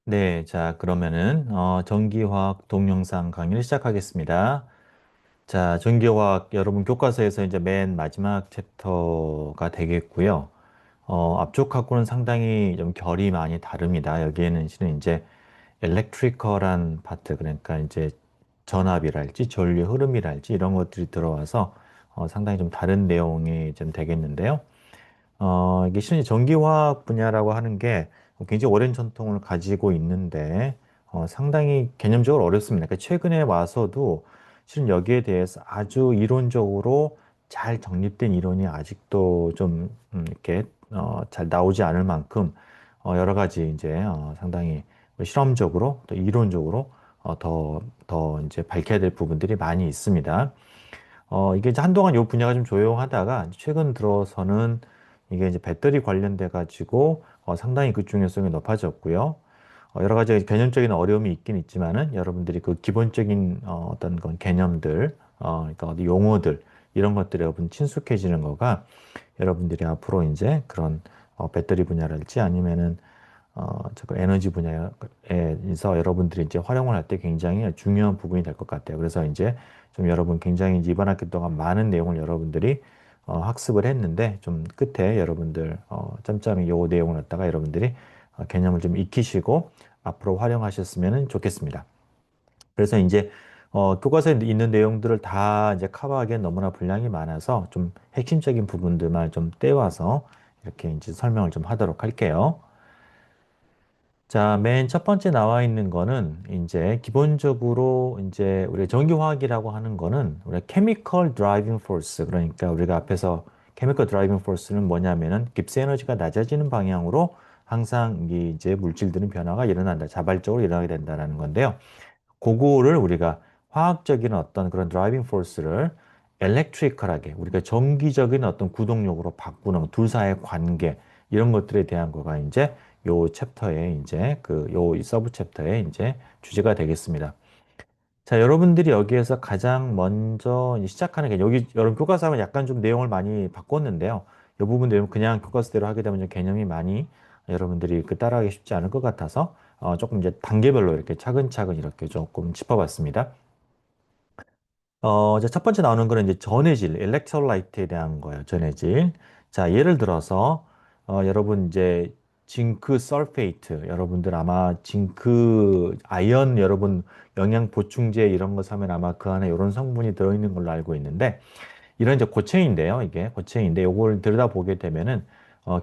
네, 자, 그러면은, 전기화학 동영상 강의를 시작하겠습니다. 자, 전기화학 여러분 교과서에서 이제 맨 마지막 챕터가 되겠고요. 앞쪽하고는 상당히 좀 결이 많이 다릅니다. 여기에는 실은 이제 엘렉트리컬한 파트, 그러니까 이제 전압이랄지 전류 흐름이랄지 이런 것들이 들어와서 상당히 좀 다른 내용이 좀 되겠는데요. 이게 실은 전기화학 분야라고 하는 게 굉장히 오랜 전통을 가지고 있는데 상당히 개념적으로 어렵습니다. 그러니까 최근에 와서도 실은 여기에 대해서 아주 이론적으로 잘 정립된 이론이 아직도 좀 이렇게 잘 나오지 않을 만큼 여러 가지 이제 상당히 실험적으로 또 이론적으로 더 이제 밝혀야 될 부분들이 많이 있습니다. 이게 이제 한동안 이 분야가 좀 조용하다가 최근 들어서는 이게 이제 배터리 관련돼 가지고 상당히 그 중요성이 높아졌고요. 여러 가지 개념적인 어려움이 있긴 있지만은 여러분들이 그 기본적인 어떤 건 개념들, 그러니까 어디 용어들 이런 것들에 여러분 친숙해지는 거가 여러분들이 앞으로 이제 그런 배터리 분야랄지 아니면은 저 에너지 분야에서 여러분들이 이제 활용을 할 때 굉장히 중요한 부분이 될 것 같아요. 그래서 이제 좀 여러분 굉장히 이제 이번 학기 동안 많은 내용을 여러분들이 학습을 했는데 좀 끝에 여러분들 짬짬이 요 내용을 갖다가 여러분들이 개념을 좀 익히시고 앞으로 활용하셨으면 좋겠습니다. 그래서 이제 교과서에 있는 내용들을 다 이제 커버하기엔 너무나 분량이 많아서 좀 핵심적인 부분들만 좀 떼와서 이렇게 이제 설명을 좀 하도록 할게요. 자, 맨 첫 번째 나와 있는 거는 이제 기본적으로 이제 우리 전기화학이라고 하는 거는 우리 chemical driving force, 그러니까 우리가 앞에서 chemical driving force는 뭐냐면은 깁스 에너지가 낮아지는 방향으로 항상 이 이제 물질들은 변화가 일어난다. 자발적으로 일어나게 된다라는 건데요. 그거를 우리가 화학적인 어떤 그런 드라이빙 포스를 엘렉트리컬하게 우리가 정기적인 어떤 구동력으로 바꾸는 둘 사이의 관계 이런 것들에 대한 거가 이제 요 챕터에 이제 요 서브 챕터에 이제 주제가 되겠습니다. 자, 여러분들이 여기에서 가장 먼저 시작하는 게 여기 여러분 교과서는 약간 좀 내용을 많이 바꿨는데요. 이 부분 내용 그냥 교과서대로 하게 되면 좀 개념이 많이 여러분들이 그 따라하기 쉽지 않을 것 같아서 조금 이제 단계별로 이렇게 차근차근 이렇게 조금 짚어봤습니다. 이제 첫 번째 나오는 거는 이제 전해질, 엘렉트로라이트에 대한 거예요. 전해질. 자, 예를 들어서 여러분 이제 징크 설페이트, 여러분들 아마 징크 아연 여러분 영양 보충제 이런 거 사면 아마 그 안에 이런 성분이 들어있는 걸로 알고 있는데 이런 이제 고체인데요. 이게 고체인데 요걸 들여다보게 되면은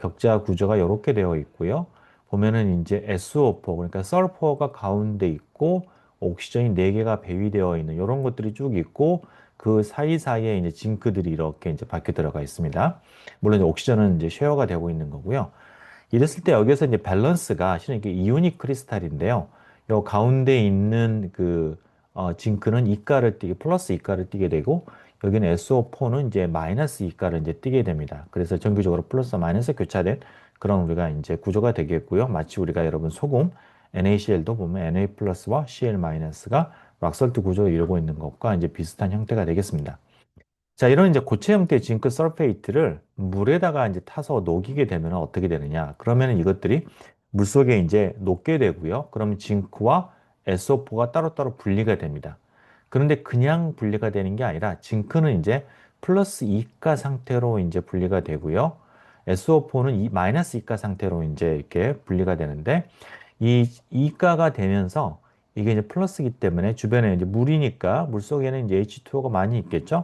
격자 구조가 이렇게 되어 있고요. 보면은 이제 SO4 그러니까 설포가 가운데 있고 옥시전이 네개가 배위되어 있는 이런 것들이 쭉 있고 그 사이사이에 이제 징크들이 이렇게 이제 박혀 들어가 있습니다. 물론 이제 옥시전은 이제 쉐어가 되고 있는 거고요. 이랬을 때 여기서 이제 밸런스가 실은 이게 이오닉 크리스탈인데요. 요 가운데 있는 징크는 이가를 띠게 플러스 이가를 띠게 되고 여기는 SO4는 이제 마이너스 이가를 이제 띠게 됩니다. 그래서 정기적으로 플러스 마이너스 교차된 그런 우리가 이제 구조가 되겠고요. 마치 우리가 여러분 소금 NaCl도 보면 Na 플러스와 Cl 마이너스가 락설트 구조를 이루고 있는 것과 이제 비슷한 형태가 되겠습니다. 자, 이런 이제 고체 형태의 징크 설페이트를 물에다가 이제 타서 녹이게 되면 어떻게 되느냐? 그러면 이것들이 물속에 이제 녹게 되고요. 그러면 징크와 SO4가 따로따로 분리가 됩니다. 그런데 그냥 분리가 되는 게 아니라 징크는 이제 플러스 이가 상태로 이제 분리가 되고요. SO4는 이 마이너스 이가 상태로 이제 이렇게 분리가 되는데 이 이가가 되면서 이게 이제 플러스이기 때문에 주변에 이제 물이니까 물 속에는 이제 H2O가 많이 있겠죠?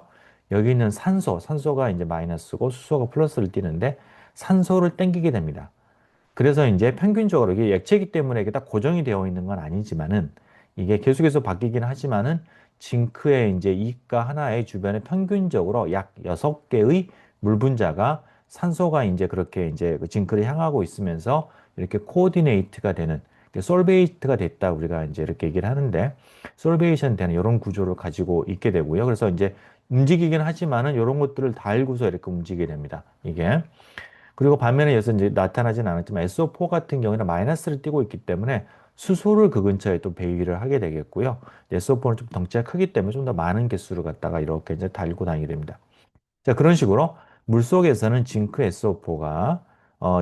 여기 있는 산소가 이제 마이너스고 수소가 플러스를 띠는데 산소를 땡기게 됩니다. 그래서 이제 평균적으로 이게 액체이기 때문에 이게 딱 고정이 되어 있는 건 아니지만은 이게 계속해서 바뀌긴 하지만은 징크의 이제 이가 하나의 주변에 평균적으로 약 6개의 물 분자가 산소가 이제 그렇게 이제 그 징크를 향하고 있으면서 이렇게 코오디네이트가 되는 솔베이트가 됐다 우리가 이제 이렇게 얘기를 하는데 솔베이션 되는 이런 구조를 가지고 있게 되고요. 그래서 이제 움직이긴 하지만은 이런 것들을 다 알고서 이렇게 움직이게 됩니다. 이게. 그리고 반면에 여기서 이제 나타나진 않았지만 SO4 같은 경우에는 마이너스를 띠고 있기 때문에 수소를 그 근처에 또 배기를 하게 되겠고요. SO4는 좀 덩치가 크기 때문에 좀 더 많은 개수를 갖다가 이렇게 이제 달고 다니게 됩니다. 그런 식으로 물속에서는 징크 SO4가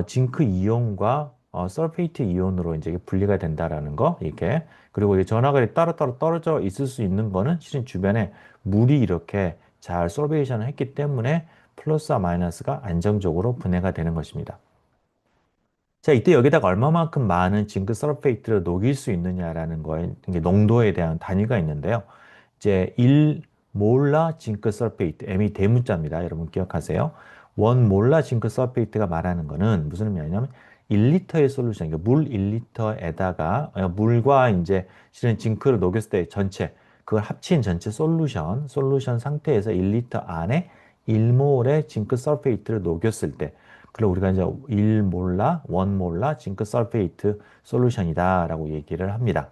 징크 이온과 설페이트 이온으로 이제 분리가 된다라는 거, 이게. 그리고 이 전하가 따로따로 떨어져 있을 수 있는 거는 실은 주변에 물이 이렇게 잘 솔베이션을 했기 때문에 플러스와 마이너스가 안정적으로 분해가 되는 것입니다. 자, 이때 여기다가 얼마만큼 많은 징크 설페이트를 녹일 수 있느냐라는 거에 이게 농도에 대한 단위가 있는데요. 이제 1몰라 징크 설페이트, M이 대문자입니다. 여러분 기억하세요. 1몰라 징크 설페이트가 말하는 거는 무슨 의미냐면 1리터의 솔루션, 그러니까 물 1리터에다가 물과 이제 실은 징크를 녹였을 때 전체 그걸 합친 전체 솔루션 상태에서 1리터 안에 1몰의 징크 설페이트를 녹였을 때 그럼 우리가 이제 1몰라, 1몰라 징크 설페이트 솔루션이다라고 얘기를 합니다.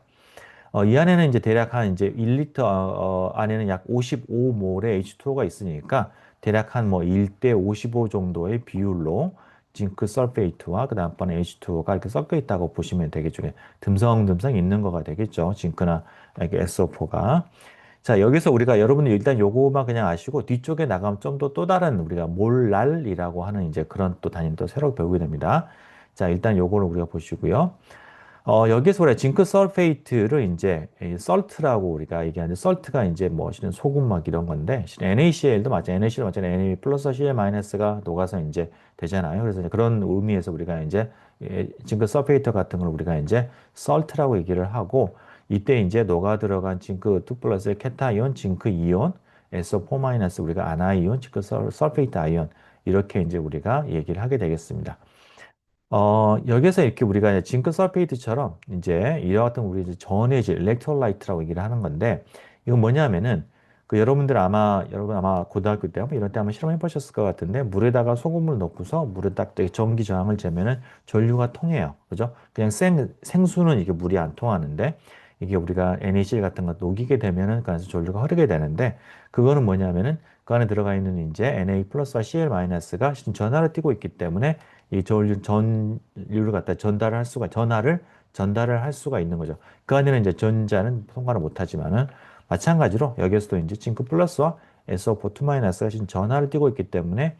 이 안에는 이제 대략 한 이제 1리터 안에는 약 55몰의 H2O가 있으니까 대략 한 뭐 1대 55 정도의 비율로 징크 설페이트와 그 다음번에 H2O가 이렇게 섞여 있다고 보시면 되겠죠. 듬성듬성 있는 거가 되겠죠. 징크나 이렇게 SO4가. 자, 여기서 우리가 여러분들 일단 요거만 그냥 아시고 뒤쪽에 나가면 좀 더 또 다른 우리가 몰랄이라고 하는 이제 그런 또 단위를 또 새로 배우게 됩니다. 자, 일단 요거를 우리가 보시고요. 여기서 우리가 징크 설페이트를 이제 썰트라고 우리가 얘기하는데 썰트가 이제 뭐 실은 소금막 이런 건데 실은 NaCl도 마찬가지 NaCl 마찬가지 Na 플러스 Cl 마이너스가 녹아서 이제 되잖아요. 그래서 이제 그런 의미에서 우리가 이제 징크 설페이트 같은 걸 우리가 이제 썰트라고 얘기를 하고 이때 이제 녹아 들어간 징크 2 플러스 케타이온, 징크 이온, SO4 마이너스 우리가 아나이온, 징크 설페이트 아이온 이렇게 이제 우리가 얘기를 하게 되겠습니다. 여기서 이렇게 우리가 이제 징크 설페이트처럼 이제 이와 같은 우리 이제 전해질 일렉트롤라이트라고 얘기를 하는 건데 이건 뭐냐면은 그 여러분 아마 고등학교 때 이런 때 한번 실험해 보셨을 것 같은데 물에다가 소금을 넣고서 물에 딱 전기 저항을 재면은 전류가 통해요. 그죠? 그냥 생수는 이게 물이 안 통하는데 이게 우리가 NaCl 같은 거 녹이게 되면은 그 안에서 전류가 흐르게 되는데 그거는 뭐냐면은 그 안에 들어가 있는 이제 Na 플러스와 Cl 마이너스가 전하를 띠고 있기 때문에 이 전류를 갖다 전달을 할 수가 있는 거죠. 그 안에는 이제 전자는 통과를 못 하지만은 마찬가지로 여기에서도 이제 징크 플러스와 SO4 마이너스가 지금 전하를 띠고 있기 때문에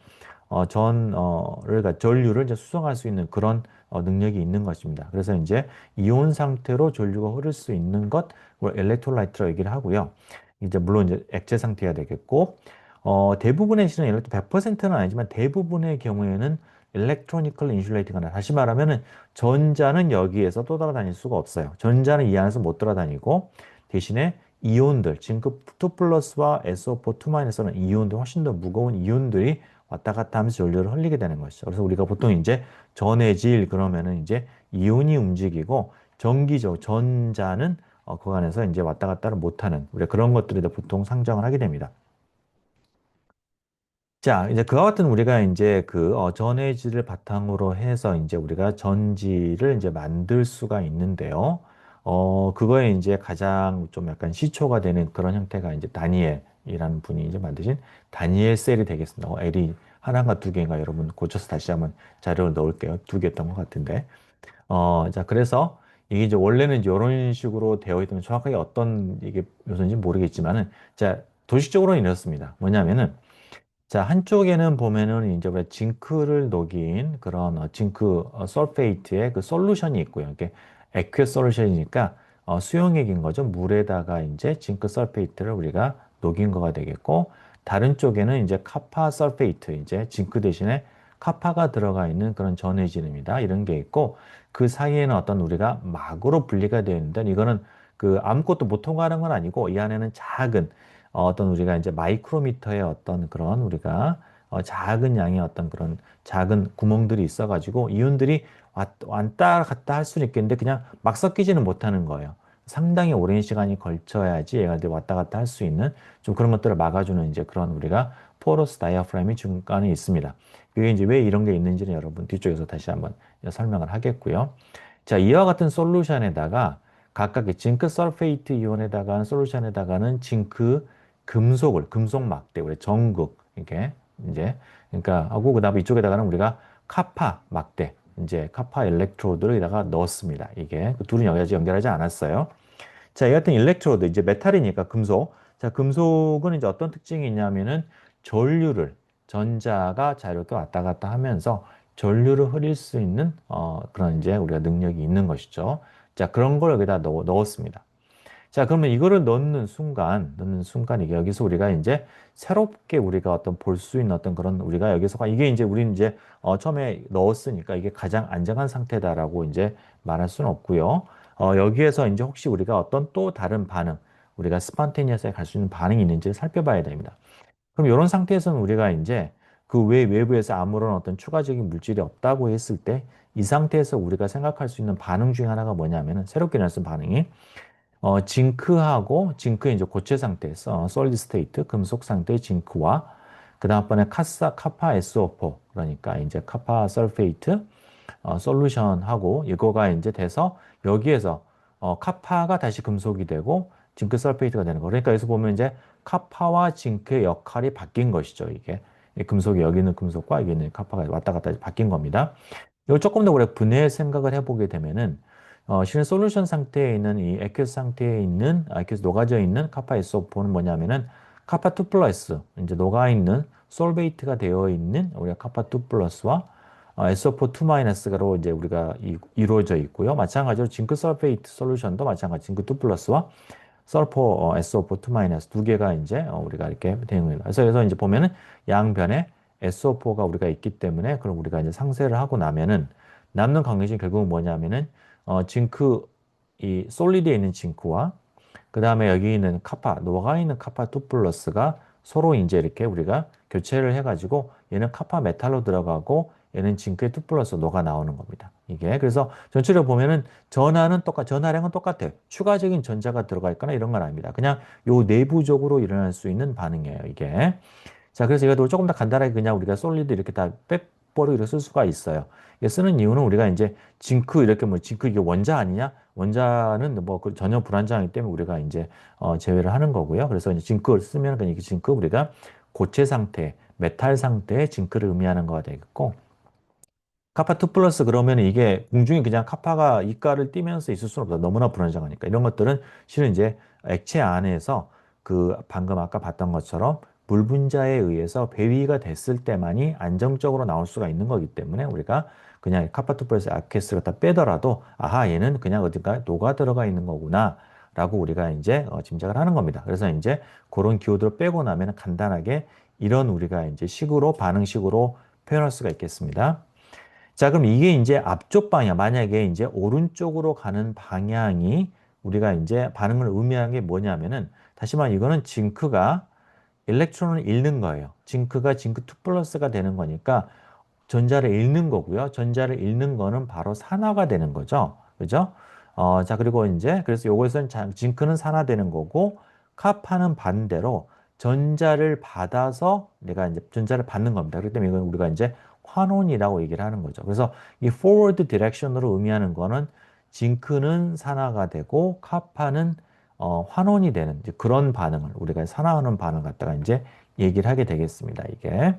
전류를 이제 수송할 수 있는 그런 능력이 있는 것입니다. 그래서 이제 이온 상태로 전류가 흐를 수 있는 것, 엘렉트롤라이트라고 얘기를 하고요. 이제 물론 이제 액체 상태가 되겠고, 대부분의 실은 100%는 아니지만 대부분의 경우에는 일렉트로니컬 인슐레이팅하다. 다시 말하면은 전자는 여기에서 또 돌아다닐 수가 없어요. 전자는 이 안에서 못 돌아다니고 대신에 이온들, 징크 2 플러스와 SO4 2 마이너스는 이온들 훨씬 더 무거운 이온들이 왔다 갔다 하면서 전류를 흘리게 되는 것이죠. 그래서 우리가 보통 이제 전해질 그러면은 이제 이온이 움직이고 전기적 전자는 그 안에서 이제 왔다 갔다를 못하는 우리가 그런 것들을 보통 상정을 하게 됩니다. 자, 이제 그와 같은 우리가 이제 그 전해질을 바탕으로 해서 이제 우리가 전지를 이제 만들 수가 있는데요. 그거에 이제 가장 좀 약간 시초가 되는 그런 형태가 이제 다니엘이라는 분이 이제 만드신 다니엘 셀이 되겠습니다. L이 하나인가 두 개인가 여러분 고쳐서 다시 한번 자료를 넣을게요. 두 개였던 것 같은데. 자, 그래서 이게 이제 원래는 이제 이런 식으로 되어 있던 정확하게 어떤 이게 요소인지 모르겠지만은 자, 도식적으로는 이렇습니다. 뭐냐면은 자, 한쪽에는 보면은 이제 우리가 징크를 녹인 그런 징크 설페이트의 그 솔루션이 있고요. 이게 액회 솔루션이니까 수용액인 거죠. 물에다가 이제 징크 설페이트를 우리가 녹인 거가 되겠고 다른 쪽에는 이제 카파 설페이트 이제 징크 대신에 카파가 들어가 있는 그런 전해질입니다. 이런 게 있고 그 사이에는 어떤 우리가 막으로 분리가 되어 있는데 이거는 그 아무것도 못 통과하는 건 아니고 이 안에는 작은 어떤 우리가 이제 마이크로미터의 어떤 그런 우리가 작은 양의 어떤 그런 작은 구멍들이 있어가지고 이온들이 왔다 갔다 할 수는 있겠는데 그냥 막 섞이지는 못하는 거예요. 상당히 오랜 시간이 걸쳐야지 얘가 왔다 갔다 할 수 있는 좀 그런 것들을 막아주는 이제 그런 우리가 포러스 다이아프램이 중간에 있습니다. 그게 이제 왜 이런 게 있는지는 여러분 뒤쪽에서 다시 한번 설명을 하겠고요. 자, 이와 같은 솔루션에다가 각각의 징크 설페이트 이온에다가 솔루션에다가는 징크 금속 막대, 우리 전극, 이게 이제 그러니까 하고 그다음에 이쪽에다가는 우리가 카파 막대, 이제 카파 일렉트로드를 여기다가 넣었습니다. 이게 그 둘은 여기까지 연결하지 않았어요. 자, 이 같은 일렉트로드 이제 메탈이니까 금속. 자, 금속은 이제 어떤 특징이 있냐면은 전류를 전자가 자유롭게 왔다 갔다 하면서 전류를 흐릴 수 있는 그런 이제 우리가 능력이 있는 것이죠. 자, 그런 걸 여기다 넣었습니다. 자, 그러면 이거를 넣는 순간 이게 여기서 우리가 이제 새롭게 우리가 어떤 볼 수 있는 어떤 그런 우리가 여기서가 이게 이제 우리는 이제 처음에 넣었으니까 이게 가장 안정한 상태다라고 이제 말할 수는 없고요. 여기에서 이제 혹시 우리가 어떤 또 다른 반응, 우리가 스판테니어스에 갈 수 있는 반응이 있는지를 살펴봐야 됩니다. 그럼 이런 상태에서는 우리가 이제 그 외부에서 아무런 어떤 추가적인 물질이 없다고 했을 때 이 상태에서 우리가 생각할 수 있는 반응 중에 하나가 뭐냐면은 새롭게 나타난 반응이 징크의 이제 고체 상태에서 솔리드 스테이트 금속 상태의 징크와 그 다음번에 카파 SO4 그러니까 이제 카파 설페이트 솔루션하고 이거가 이제 돼서 여기에서 카파가 다시 금속이 되고 징크 설페이트가 되는 거. 그러니까 여기서 보면 이제 카파와 징크의 역할이 바뀐 것이죠. 이게 이 금속이 여기 있는 금속과 여기 있는 카파가 왔다 갔다 바뀐 겁니다. 이걸 조금 더 우리가 분해 생각을 해보게 되면은 실은 솔루션 상태에 있는 이 액큐스 상태에 있는 액큐스 녹아져 있는 카파 SO4는 뭐냐면은 카파 2 플러스 이제 녹아 있는 솔베이트가 되어 있는 우리가 카파 2 플러스와 SO4 2 마이너스가로 이제 우리가 이루어져 있고요. 마찬가지로 징크 설페이트 솔루션도 마찬가지 징크 2 플러스와 설포 SO4 2 마이너스 두 개가 이제 우리가 이렇게 되는 거예요. 그래서 이제 보면은 양변에 SO4가 우리가 있기 때문에 그럼 우리가 이제 상쇄를 하고 나면은 남는 관계식이 결국은 뭐냐면은 징크 이 솔리드에 있는 징크와 그 다음에 여기 있는 카파 녹아 있는 카파 2 플러스가 서로 이제 이렇게 우리가 교체를 해가지고 얘는 카파 메탈로 들어가고 얘는 징크의 2 플러스 녹아 나오는 겁니다. 이게 그래서 전체적으로 보면은 전하량은 똑같아요. 추가적인 전자가 들어가 있거나 이런 건 아닙니다. 그냥 요 내부적으로 일어날 수 있는 반응이에요. 이게. 자, 그래서 이거 조금 더 간단하게 그냥 우리가 솔리드 이렇게 다 빼버리고 이렇게 쓸 수가 있어요. 이게 쓰는 이유는 우리가 이제 징크 이렇게 뭐 징크 이게 원자 아니냐? 원자는 뭐 전혀 불안정하기 때문에 우리가 이제 제외를 하는 거고요. 그래서 이제 징크를 쓰면 그냥 이 징크 우리가 고체 상태, 메탈 상태의 징크를 의미하는 거가 되겠고 카파 2 플러스 그러면 이게 공중에 그냥 카파가 이가를 띄면서 있을 수는 없다. 너무나 불안정하니까. 이런 것들은 실은 이제 액체 안에서 그 방금 아까 봤던 것처럼 물 분자에 의해서 배위가 됐을 때만이 안정적으로 나올 수가 있는 거기 때문에 우리가 그냥 카파 2 플러스 아케스를 다 빼더라도 아하 얘는 그냥 어딘가 녹아 들어가 있는 거구나 라고 우리가 이제 짐작을 하는 겁니다. 그래서 이제 그런 기호들을 빼고 나면 간단하게 이런 우리가 이제 식으로 반응식으로 표현할 수가 있겠습니다. 자, 그럼 이게 이제 앞쪽 방향, 만약에 이제 오른쪽으로 가는 방향이 우리가 이제 반응을 의미하는 게 뭐냐면은 다시 말해 이거는 징크가 일렉트론을 잃는 거예요. 징크가 징크 2 플러스가 되는 거니까 전자를 잃는 거고요. 전자를 잃는 거는 바로 산화가 되는 거죠. 그죠? 자, 그리고 이제 그래서 요것은 징크는 산화되는 거고 카파는 반대로 전자를 받아서 내가 이제 전자를 받는 겁니다. 그렇기 때문에 이건 우리가 이제 환원이라고 얘기를 하는 거죠. 그래서 이 forward direction으로 의미하는 거는 징크는 산화가 되고 카파는 환원이 되는 이제 그런 반응을 우리가 산화하는 반응을 갖다가 이제 얘기를 하게 되겠습니다. 이게.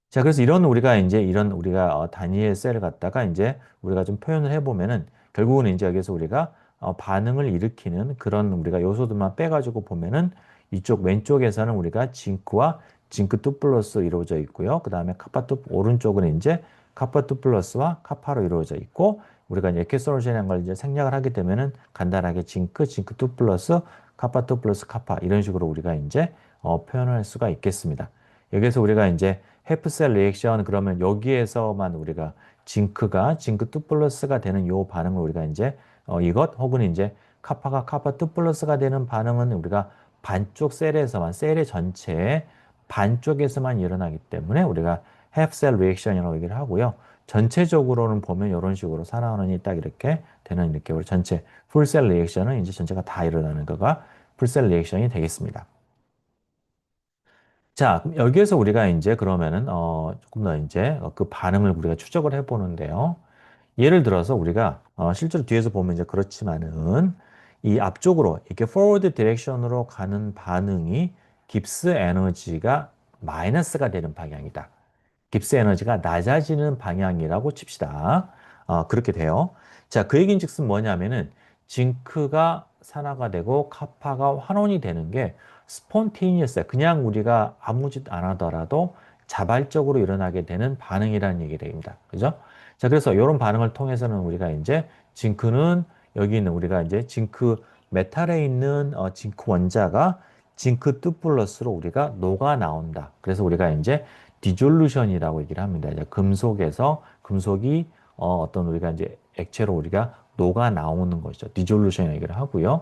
자, 그래서 이런 우리가 이제 이런 우리가 단위의 셀을 갖다가 이제 우리가 좀 표현을 해보면은 결국은 이제 여기서 우리가 반응을 일으키는 그런 우리가 요소들만 빼가지고 보면은 이쪽 왼쪽에서는 우리가 징크와 징크 2 플러스 이루어져 있고요. 그 다음에 카파 2 오른쪽은 이제 카파 2 플러스와 카파로 이루어져 있고 우리가 이제 에케솔루션이라는 걸 이제 생략을 하게 되면은 간단하게 징크 2 플러스 카파 2 플러스 카파 이런 식으로 우리가 이제 표현을 할 수가 있겠습니다. 여기서 우리가 이제 해프셀 리액션 그러면 여기에서만 우리가 징크가 징크 2 플러스가 되는 요 반응을 우리가 이제 이것 혹은 이제 카파가 카파 2 플러스가 되는 반응은 우리가 반쪽 셀에서만 셀의 전체의 반쪽에서만 일어나기 때문에 우리가 해프셀 리액션이라고 얘기를 하고요. 전체적으로는 보면 이런 식으로 산화원이 딱 이렇게 되는 이렇게 우리 전체 풀셀 리액션은 이제 전체가 다 일어나는 거가 풀셀 리액션이 되겠습니다. 자, 그럼 여기에서 우리가 이제 그러면은 조금 더 이제 그 반응을 우리가 추적을 해보는데요. 예를 들어서 우리가 실제로 뒤에서 보면 이제 그렇지만은 이 앞쪽으로 이렇게 forward 디렉션으로 가는 반응이 깁스 에너지가 마이너스가 되는 방향이다. 깁스 에너지가 낮아지는 방향이라고 칩시다. 그렇게 돼요. 자, 그 얘기인즉슨 뭐냐면은 징크가 산화가 되고 카파가 환원이 되는 게 스폰테니어스야. 그냥 우리가 아무 짓 안 하더라도 자발적으로 일어나게 되는 반응이라는 얘기 됩니다. 그죠? 자, 그래서 이런 반응을 통해서는 우리가 이제 징크는 여기 있는 우리가 이제 징크 메탈에 있는 징크 원자가 징크 2 플러스로 우리가 녹아 나온다. 그래서 우리가 이제 디졸루션이라고 얘기를 합니다. 이제 금속에서 금속이 어떤 우리가 이제 액체로 우리가 녹아 나오는 것이죠. 디졸루션 얘기를 하고요.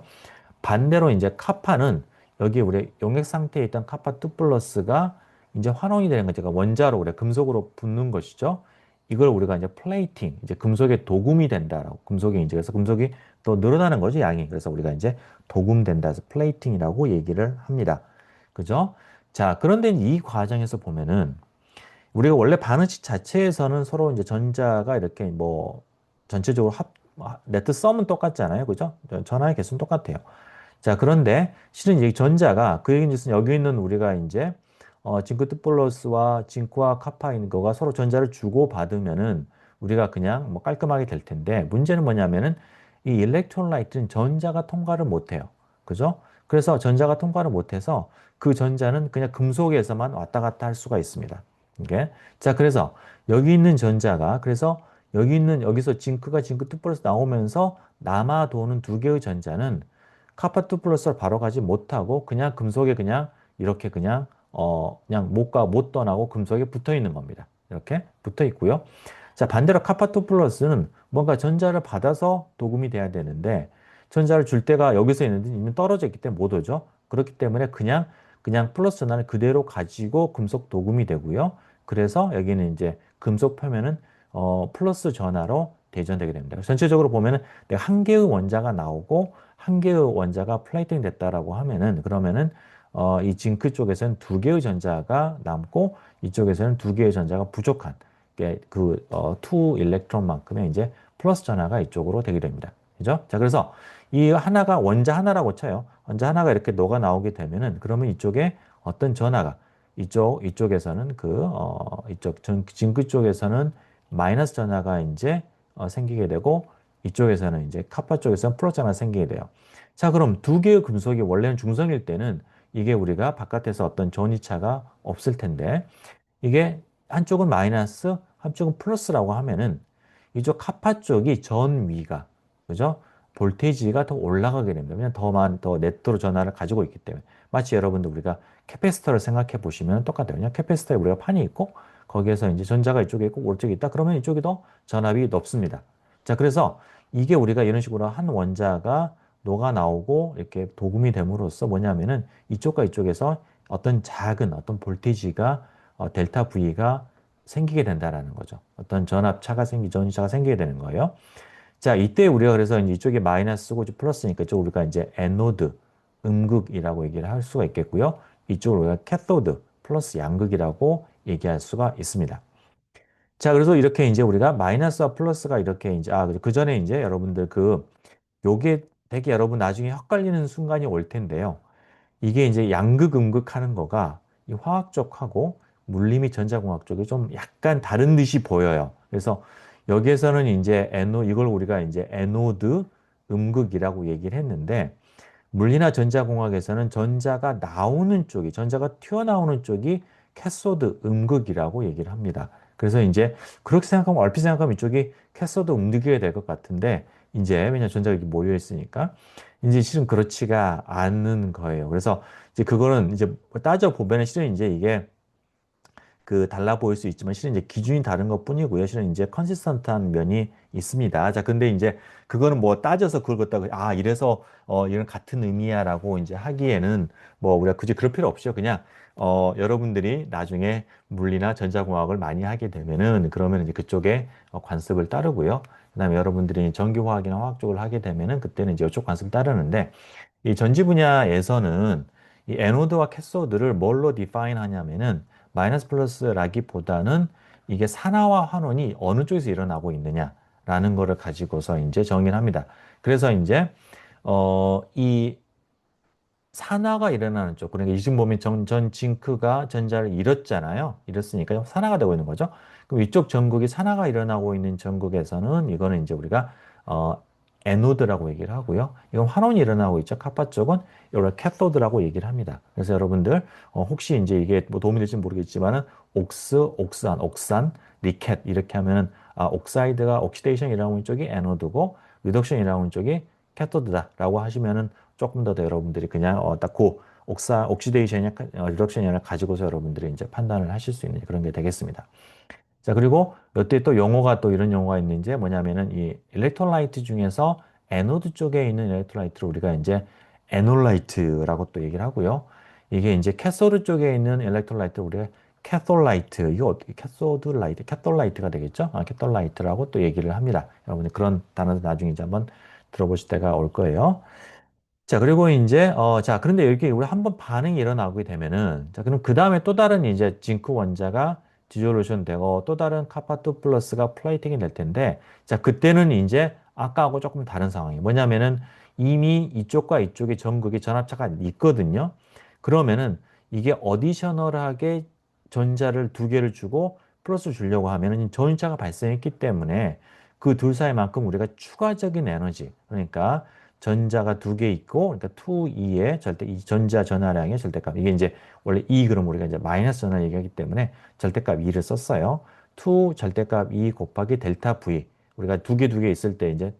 반대로 이제 카파는 여기 우리 용액 상태에 있던 카파 2 플러스가 이제 환원이 되는 거죠. 그러니까 원자로 우리 금속으로 붙는 것이죠. 이걸 우리가 이제 플레이팅, 이제 금속의 도금이 된다라고. 금속이 이제 그래서 금속이 또 늘어나는 거죠, 양이. 그래서 우리가 이제 도금된다 해서 플레이팅이라고 얘기를 합니다. 그죠? 자, 그런데 이 과정에서 보면은 우리가 원래 반응식 자체에서는 서로 이제 전자가 이렇게 뭐 전체적으로 네트 썸은 똑같잖아요. 그죠? 전하의 개수는 똑같아요. 자, 그런데 실은 이 전자가 그 얘기는 여기 있는 우리가 이제 징크 트플러스와 징크와 카파 있는 거가 서로 전자를 주고 받으면은 우리가 그냥 뭐 깔끔하게 될 텐데 문제는 뭐냐면은 이 일렉트롤라이트는 전자가 통과를 못 해요. 그죠? 그래서 전자가 통과를 못 해서 그 전자는 그냥 금속에서만 왔다 갔다 할 수가 있습니다. 이게 자, 그래서 여기 있는 전자가 그래서 여기 있는 여기서 징크가 징크 2 플러스 나오면서 남아 도는 두 개의 전자는 카파 2 플러스를 바로 가지 못하고 그냥 금속에 그냥 이렇게 그냥 못 떠나고 금속에 붙어 있는 겁니다. 이렇게 붙어 있고요. 자, 반대로 카파 2 플러스는 뭔가 전자를 받아서 도금이 돼야 되는데 전자를 줄 때가 여기서 있는데 이미 떨어져 있기 때문에 못 오죠. 그렇기 때문에 그냥 플러스 전화를 그대로 가지고 금속 도금이 되고요. 그래서 여기는 이제 금속 표면은 플러스 전화로 대전되게 됩니다. 전체적으로 보면은 내가 한 개의 원자가 나오고 한 개의 원자가 플레이팅 됐다라고 하면은 그러면은 이 징크 쪽에서는 두 개의 전자가 남고 이쪽에서는 두 개의 전자가 부족한 투 일렉트론만큼의 이제 플러스 전하가 이쪽으로 되게 됩니다. 그죠? 자, 그래서 이 하나가 원자 하나라고 쳐요. 원자 하나가 이렇게 녹아 나오게 되면은 그러면 이쪽에 어떤 전하가 이쪽에서는 징크 쪽에서는 마이너스 전하가 이제 생기게 되고 이쪽에서는 이제 카파 쪽에서는 플러스 전하가 생기게 돼요. 자, 그럼 두 개의 금속이 원래는 중성일 때는 이게 우리가 바깥에서 어떤 전이차가 없을 텐데 이게 한쪽은 마이너스, 한쪽은 플러스라고 하면은 이쪽 카파 쪽이 전위가 그죠? 볼테이지가 더 올라가게 됩니다. 왜냐면 더 네트로 전하를 가지고 있기 때문에 마치 여러분들 우리가 캐패시터를 생각해 보시면 똑같아요. 캐패시터에 우리가 판이 있고 거기에서 이제 전자가 이쪽에 있고 오른쪽에 있다. 그러면 이쪽이 더 전압이 높습니다. 자, 그래서 이게 우리가 이런 식으로 한 원자가 녹아 나오고 이렇게 도금이 됨으로써 뭐냐면은 이쪽과 이쪽에서 어떤 작은 어떤 볼테이지가 델타 V가 생기게 된다라는 거죠. 어떤 전이차가 생기게 되는 거예요. 자, 이때 우리가 그래서 이제 이쪽에 마이너스고 플러스니까 이쪽 우리가 이제 애노드, 음극이라고 얘기를 할 수가 있겠고요. 이쪽으로 우리가 캐소드, 플러스 양극이라고 얘기할 수가 있습니다. 자, 그래서 이렇게 이제 우리가 마이너스와 플러스가 이렇게 이제, 그 전에 이제 여러분들 요게 되게 여러분 나중에 헷갈리는 순간이 올 텐데요. 이게 이제 양극, 음극 하는 거가 이 화학 쪽하고 물리 및 전자공학 쪽이 좀 약간 다른 듯이 보여요. 그래서 여기에서는 이제 이걸 우리가 이제 애노드, 음극이라고 얘기를 했는데 물리나 전자공학에서는 전자가 튀어나오는 쪽이 캐소드, 음극이라고 얘기를 합니다. 그래서 이제 그렇게 생각하면 얼핏 생각하면 이쪽이 캐소드, 음극이 될 것 같은데 이제 왜냐면 전자가 이렇게 모여 있으니까 이제 실은 그렇지가 않은 거예요. 그래서 이제 그거는 이제 따져 보면은 실은 이제 이게 달라 보일 수 있지만 실은 이제 기준이 다른 것 뿐이고요. 실은 이제 컨시스턴트한 면이 있습니다. 자, 근데 이제 그거는 뭐 따져서 그걸 갖다가 이래서 이런 같은 의미야라고 이제 하기에는 뭐 우리가 굳이 그럴 필요 없죠. 그냥 여러분들이 나중에 물리나 전자공학을 많이 하게 되면은 그러면 이제 그쪽에 관습을 따르고요. 그다음에 여러분들이 전기화학이나 화학 쪽을 하게 되면은 그때는 이제 이쪽 관습을 따르는데 이 전지 분야에서는 이 에노드와 캐소드를 뭘로 디파인 하냐면은 마이너스 플러스라기보다는 이게 산화와 환원이 어느 쪽에서 일어나고 있느냐라는 거를 가지고서 이제 정의를 합니다. 그래서 이제 이 산화가 일어나는 쪽, 그러니까 지금 보면 전 징크가 전자를 잃었잖아요. 잃었으니까 산화가 되고 있는 거죠. 그럼 이쪽 전극이 산화가 일어나고 있는 전극에서는 이거는 이제 우리가 에노드라고 얘기를 하고요. 이건 환원이 일어나고 있죠. 카파 쪽은 이걸 캐소드라고 얘기를 합니다. 그래서 여러분들 혹시 이제 이게 뭐 도움이 될지 모르겠지만은 옥산, 리켓 이렇게 하면은 옥사이드가 옥시데이션 일어나는 쪽이 에노드고 리덕션 일어나는 쪽이 캐토드다라고 하시면은 조금 더 여러분들이 그냥 딱그 옥시데이션이나 리덕션이나 가지고서 여러분들이 이제 판단을 하실 수 있는 그런 게 되겠습니다. 자, 그리고 이때 또 용어가 또 이런 용어가 있는지 뭐냐면은 이 일렉트로라이트 중에서 에노드 쪽에 있는 일렉트로라이트를 우리가 이제 에놀라이트라고 또 얘기를 하고요. 이게 이제 캐소드 쪽에 있는 일렉트로라이트를 우리가 캐톨라이트, 이거 어떻게 캐톨라이트가 되겠죠? 캐톨라이트라고 또 얘기를 합니다. 여러분들 그런 단어도 나중에 이제 한번 들어보실 때가 올 거예요. 자, 그리고 이제, 자, 그런데 이렇게 우리 한번 반응이 일어나게 되면은, 자, 그럼 그 다음에 또 다른 이제 징크 원자가 디졸루션 되고 또 다른 카파2 플러스가 플레이팅이 될 텐데, 자, 그때는 이제 아까하고 조금 다른 상황이에요. 뭐냐면은 이미 이쪽과 이쪽의 전극이 전압차가 있거든요. 그러면은 이게 어디셔널하게 전자를 두 개를 주고 플러스 주려고 하면은 전차가 발생했기 때문에 그 둘 사이만큼 우리가 추가적인 에너지, 그러니까 전자가 두 개 있고, 그러니까 2E의 절대, 이 전자 전하량의 절대값. 이게 이제 원래 E 그럼 우리가 이제 마이너스 전하 얘기하기 때문에 절대값 E를 썼어요. 2 절대값 E 곱하기 델타 V. 우리가 두 개 있을 때 이제,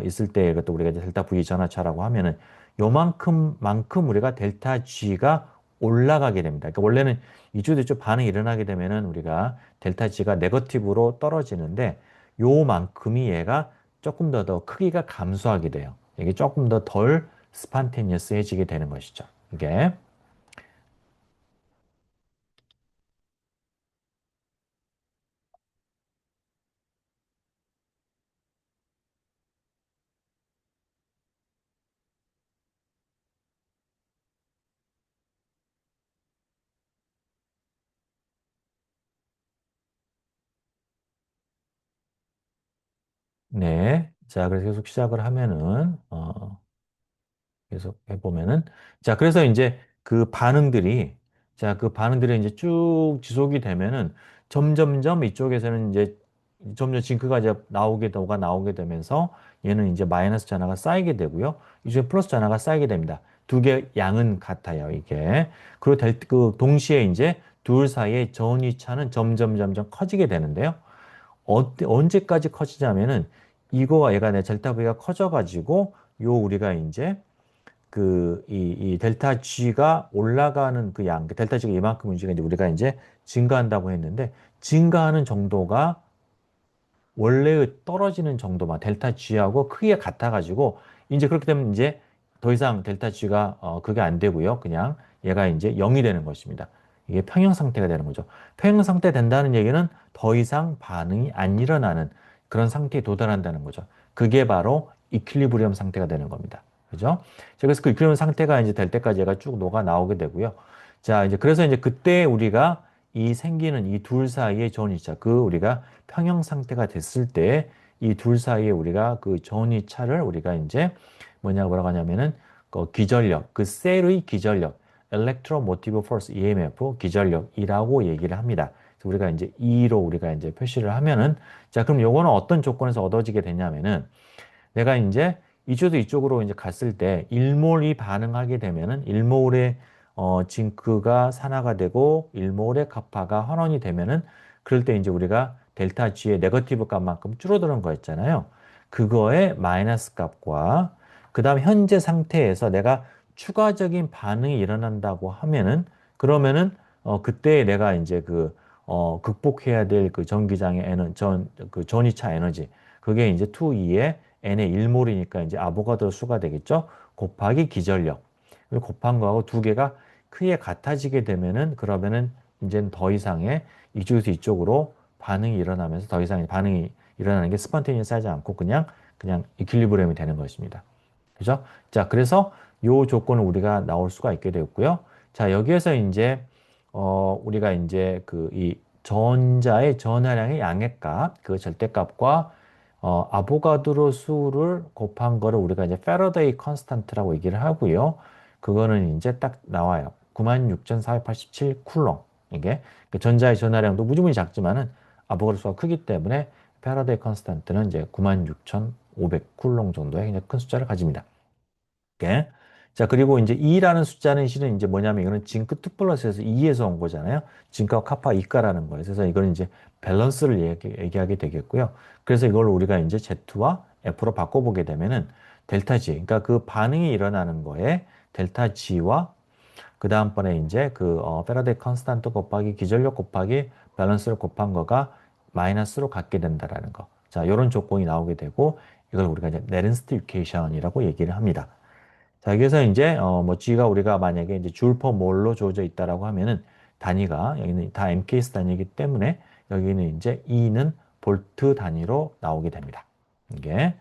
있을 때 이것도 우리가 이제 델타 V 전하차라고 하면은 요만큼만큼 우리가 델타 G가 올라가게 됩니다. 그러니까 원래는 이쪽도 이쪽 반응이 일어나게 되면은 우리가 델타 G가 네거티브로 떨어지는데 요만큼이 얘가 조금 더 크기가 감소하게 돼요. 이게 조금 더 덜 스판테니어스해지게 되는 것이죠. 이게. 네. 자, 그래서 계속 시작을 하면은, 계속 해보면은. 자, 그래서 이제 그 반응들이 이제 쭉 지속이 되면은 점점점 이쪽에서는 이제 점점 징크가 이제 나오게 되면서 얘는 이제 마이너스 전하가 쌓이게 되고요. 이제 플러스 전하가 쌓이게 됩니다. 두 개 양은 같아요, 이게. 그리고 그 동시에 이제 둘 사이의 전위차는 점점 커지게 되는데요. 언제까지 커지냐면은 이거와 얘가 내 델타 V가 커져가지고 요 우리가 이제 이 델타 G가 올라가는 그 양, 델타 G가 이만큼 움직이는데 우리가 이제 증가한다고 했는데 증가하는 정도가 원래의 떨어지는 정도만 델타 G하고 크기가 같아가지고 이제 그렇게 되면 이제 더 이상 델타 G가 그게 안 되고요. 그냥 얘가 이제 0이 되는 것입니다. 이게 평형 상태가 되는 거죠. 평형 상태 된다는 얘기는 더 이상 반응이 안 일어나는 그런 상태에 도달한다는 거죠. 그게 바로 이퀄리브리엄 상태가 되는 겁니다. 그죠? 자, 그래서 그 이퀄리브리엄 상태가 이제 될 때까지 얘가 쭉 녹아 나오게 되고요. 자, 이제 그래서 이제 그때 우리가 이 생기는 이 둘 사이의 전이차, 그 우리가 평형 상태가 됐을 때 이 둘 사이에 우리가 그 전이차를 우리가 이제 뭐라고 하냐면은 그 기전력, 그 셀의 기전력, Electromotive Force EMF 기전력이라고 얘기를 합니다. 그래서 우리가 이제 E로 우리가 이제 표시를 하면은 자, 그럼 요거는 어떤 조건에서 얻어지게 되냐면은 내가 이제 이쪽도 이쪽으로 이제 갔을 때 일몰이 반응하게 되면은 일몰의 징크가 산화가 되고 일몰의 카파가 환원이 되면은 그럴 때 이제 우리가 델타 G의 네거티브 값만큼 줄어드는 거였잖아요. 그거의 마이너스 값과 그다음 현재 상태에서 내가 추가적인 반응이 일어난다고 하면은 그러면은 그때 내가 이제 극복해야 될 그 전기장의 그 전이차 에너지 그게 이제 2E의 n의 1몰이니까 이제 아보가드로 수가 되겠죠. 곱하기 기전력. 곱한 거하고 두 개가 크게 같아지게 되면은 그러면은 이제는 더 이상의 이쪽에서 이쪽으로 반응이 일어나면서 더 이상 반응이 일어나는 게 스펀테니어스 하지 않고 그냥 이퀄리브리엄이 되는 것입니다. 그죠? 자, 그래서 요 조건을 우리가 나올 수가 있게 되었고요. 자, 여기에서 이제 우리가 이제 이 전자의 전하량의 양의 값, 그 절대값과 아보가드로 수를 곱한 거를 우리가 이제 패러데이 컨스탄트라고 얘기를 하고요. 그거는 이제 딱 나와요. 96,487 쿨롱. 이게 그 전자의 전하량도 무지무지 작지만은 아보가드로 수가 크기 때문에 패러데이 컨스탄트는 이제 96,000 500쿨롱 정도의 굉장히 큰 숫자를 가집니다. 이렇게. 자, 그리고 이제 2라는 숫자는 실은 이제 뭐냐면 이거는 징크 2 플러스에서 2에서 온 거잖아요. 징크와 카파 이가라는 거예요. 그래서 이거는 이제 밸런스를 얘기하게 되겠고요. 그래서 이걸 우리가 이제 Z와 F로 바꿔보게 되면은 델타 G, 그러니까 그 반응이 일어나는 거에 델타 G와 그 다음번에 이제 페라데이 컨스탄트 곱하기 기전력 곱하기 밸런스를 곱한 거가 마이너스로 갖게 된다라는 거. 자, 이런 조건이 나오게 되고 이걸 우리가 이제 네른스트 이퀘이션이라고 얘기를 합니다. 자, 여기서 이제 뭐 G가 우리가 만약에 이제 줄 퍼 몰로 주어져 있다라고 하면은 단위가 여기는 다 MKS 단위이기 때문에 여기는 이제 E는 볼트 단위로 나오게 됩니다. 이게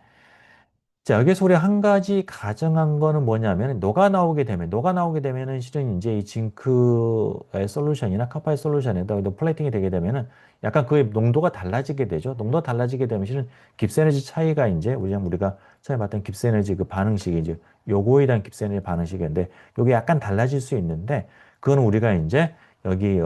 자, 여기서 우리 한 가지 가정한 거는 뭐냐면, 녹아 나오게 되면은 실은 이제 이 징크의 솔루션이나 카파의 솔루션에다 플레이팅이 되게 되면은 약간 그의 농도가 달라지게 되죠. 농도가 달라지게 되면 실은 깁스 에너지 차이가 이제 우리가 처음에 봤던 깁스 에너지 그 반응식이 이제 요거에 대한 깁스 에너지 반응식인데, 요게 약간 달라질 수 있는데, 그거는 우리가 이제 여기,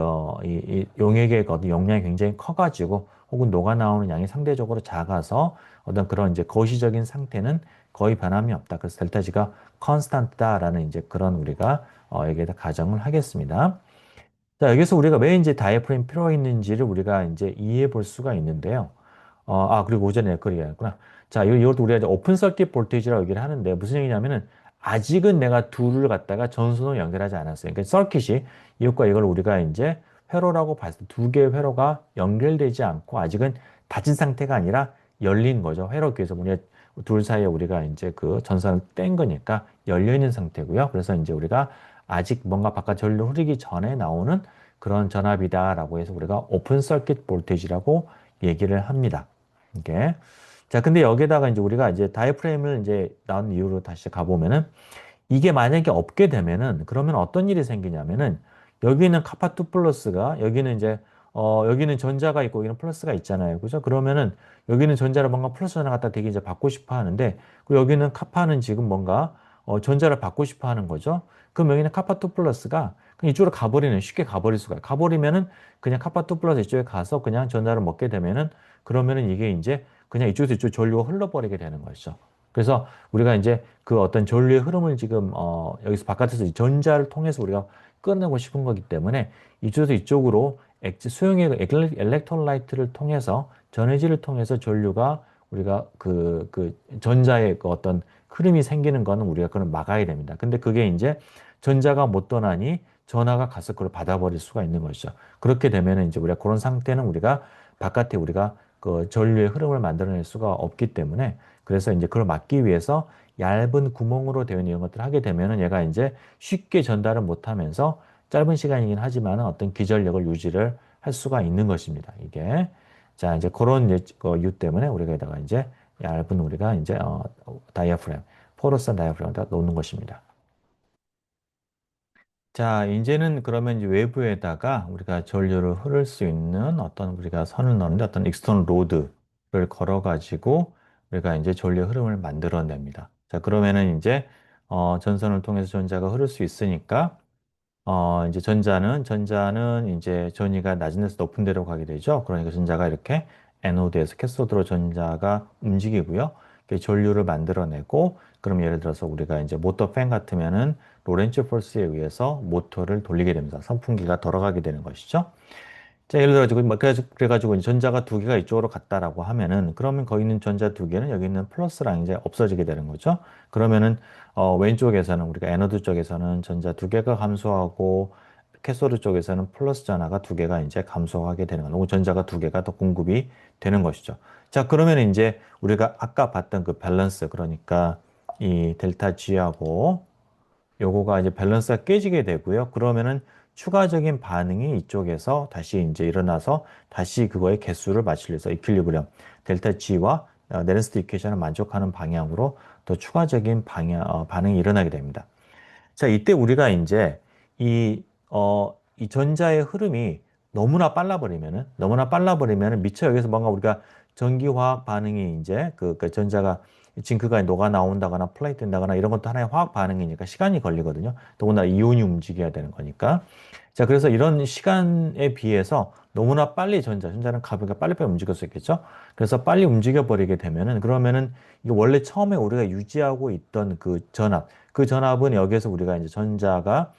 이 용액의 어떤 용량이 굉장히 커가지고, 혹은 녹아 나오는 양이 상대적으로 작아서 어떤 그런 이제 거시적인 상태는 거의 변함이 없다. 그래서 델타 G가 컨스탄트다라는 이제 그런 우리가 여기에다 가정을 하겠습니다. 자, 여기서 우리가 왜 이제 다이프램 필요가 있는지를 우리가 이제 이해해 볼 수가 있는데요. 그리고 오전에 그 얘기했구나. 자, 이것도 우리가 이제 오픈 서킷 볼테이지라고 얘기를 하는데 무슨 얘기냐면은 아직은 내가 둘을 갖다가 전선으로 연결하지 않았어요. 그러니까 서킷이 이것과 이걸 우리가 이제 회로라고 봤을 때 두 개의 회로가 연결되지 않고 아직은 닫힌 상태가 아니라 열린 거죠. 회로 귀에서 우리가 둘 사이에 우리가 이제 그 전선을 뗀 거니까 열려 있는 상태고요. 그래서 이제 우리가 아직 뭔가 바깥 전류 흐르기 전에 나오는 그런 전압이다라고 해서 우리가 오픈 서킷 볼테이지라고 얘기를 합니다. 이게. 자, 근데 여기다가 이제 우리가 이제 다이프레임을 이제 나온 이유로 다시 가보면은 이게 만약에 없게 되면은 그러면 어떤 일이 생기냐면은 여기는 카파2 플러스가 여기는 이제 여기는 전자가 있고 여기는 플러스가 있잖아요. 그죠? 그러면은 여기는 전자를 뭔가 플러스 전화 갖다 되게 이제 받고 싶어 하는데 그 여기는 카파는 지금 뭔가 전자를 받고 싶어 하는 거죠. 그럼 여기는 카파2 플러스가 그냥 이쪽으로 가버리는 쉽게 가버릴 수가 가버리면은 그냥 카파2 플러스 이쪽에 가서 그냥 전자를 먹게 되면은 그러면은 이게 이제 그냥 이쪽에서 이쪽 전류가 흘러버리게 되는 것이죠. 그래서 우리가 이제 그 어떤 전류의 흐름을 지금 여기서 바깥에서 전자를 통해서 우리가 끌어내고 싶은 거기 때문에 이쪽에서 이쪽으로 수용의 엘렉트로라이트를 통해서 전해질을 통해서 전류가 우리가 그 전자의 그 어떤 흐름이 생기는 거는 우리가 그걸 막아야 됩니다. 근데 그게 이제 전자가 못 떠나니 전하가 가서 그걸 받아버릴 수가 있는 것이죠. 그렇게 되면은 이제 우리가 그런 상태는 우리가 바깥에 우리가 그 전류의 흐름을 만들어낼 수가 없기 때문에 그래서 이제 그걸 막기 위해서 얇은 구멍으로 되어 있는 이런 것들을 하게 되면은 얘가 이제 쉽게 전달을 못하면서 짧은 시간이긴 하지만 어떤 기전력을 유지를 할 수가 있는 것입니다. 이게 자 이제 그런 이제 이유 때문에 우리가 여기다가 이제 얇은 우리가 이제 다이아프램 포러스한 다이아프램을 놓는 것입니다. 자, 이제는 그러면 이제 외부에다가 우리가 전류를 흐를 수 있는 어떤 우리가 선을 넣는데 어떤 익스턴 로드를 걸어가지고 우리가 이제 전류 흐름을 만들어냅니다. 자, 그러면은 이제 전선을 통해서 전자가 흐를 수 있으니까 이제 전자는 이제 전위가 낮은 데서 높은 데로 가게 되죠. 그러니까 전자가 이렇게 애노드에서 캐소드로 전자가 움직이고요. 이렇게 전류를 만들어내고, 그럼 예를 들어서 우리가 이제 모터 팬 같으면은 로렌츠 폴스에 의해서 모터를 돌리게 됩니다. 선풍기가 돌아가게 되는 것이죠. 자, 예를 들어가지고, 그래가지고 이제 전자가 두 개가 이쪽으로 갔다라고 하면은, 그러면 거기 있는 전자 두 개는 여기 있는 플러스랑 이제 없어지게 되는 거죠. 그러면은, 왼쪽에서는, 우리가 애너드 쪽에서는 전자 두 개가 감소하고, 캐소드 쪽에서는 플러스 전하가 두 개가 이제 감소하게 되는 거고, 전자가 두 개가 더 공급이 되는 것이죠. 자, 그러면 이제 우리가 아까 봤던 그 밸런스, 그러니까 이 델타 G하고 요거가 이제 밸런스가 깨지게 되고요. 그러면은 추가적인 반응이 이쪽에서 다시 이제 일어나서 다시 그거의 개수를 맞추기 위해서 이퀄리브리엄 델타 G와 네른스트 이퀘이션을 만족하는 방향으로 더 추가적인 반응이 일어나게 됩니다. 자, 이때 우리가 이제 이 전자의 흐름이 너무나 빨라버리면은 미처 여기서 뭔가 우리가 전기화학 반응이 이제 그 전자가 징크가 녹아 나온다거나 플레이트 된다거나 이런 것도 하나의 화학 반응이니까 시간이 걸리거든요. 더군다나 이온이 움직여야 되는 거니까. 자, 그래서 이런 시간에 비해서 너무나 빨리 전자는 가볍게 빨리빨리 움직일 수 있겠죠? 그래서 빨리 움직여 버리게 되면은, 그러면은, 이거 원래 처음에 우리가 유지하고 있던 그 전압은 여기에서 우리가 이제 전자와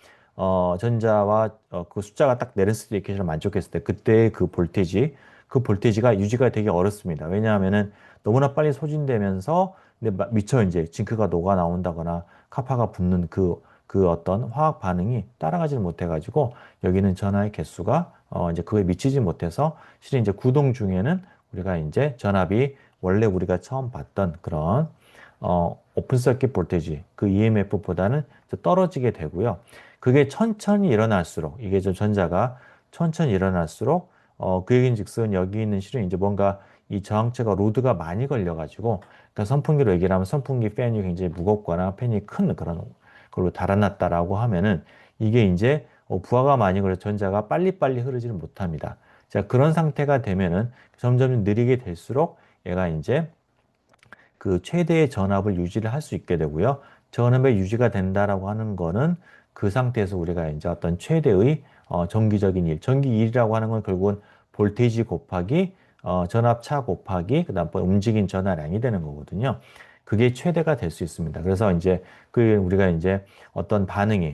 그 숫자가 딱 내렸을 때 이케이션을 만족했을 때, 그때의 그 볼테이지가 유지가 되게 어렵습니다. 왜냐하면은 너무나 빨리 소진되면서, 근데 미처 이제 징크가 녹아 나온다거나 카파가 붙는 그 어떤 화학 반응이 따라가지를 못해가지고 여기는 전하의 개수가 이제 그거에 미치지 못해서 실은 이제 구동 중에는 우리가 이제 전압이 원래 우리가 처음 봤던 그런 오픈 서킷 볼테이지 그 EMF보다는 떨어지게 되고요. 그게 천천히 일어날수록 이게 좀 전자가 천천히 일어날수록 그 얘기인즉슨 여기 있는 실은 이제 뭔가 이 저항체가 로드가 많이 걸려가지고 그러니까 선풍기로 얘기를 하면 선풍기 팬이 굉장히 무겁거나 팬이 큰 그런 걸로 달아났다라고 하면은 이게 이제 부하가 많이 걸려 전자가 빨리빨리 흐르지를 못합니다. 자, 그런 상태가 되면은 점점 느리게 될수록 얘가 이제 그 최대의 전압을 유지를 할 수 있게 되고요. 전압의 유지가 된다라고 하는 거는 그 상태에서 우리가 이제 어떤 최대의 정기적인 일, 전기 일이라고 하는 건 결국은 볼테이지 곱하기 전압차 곱하기 그다음 움직인 전하량이 되는 거거든요. 그게 최대가 될 수 있습니다. 그래서 이제 그 우리가 이제 어떤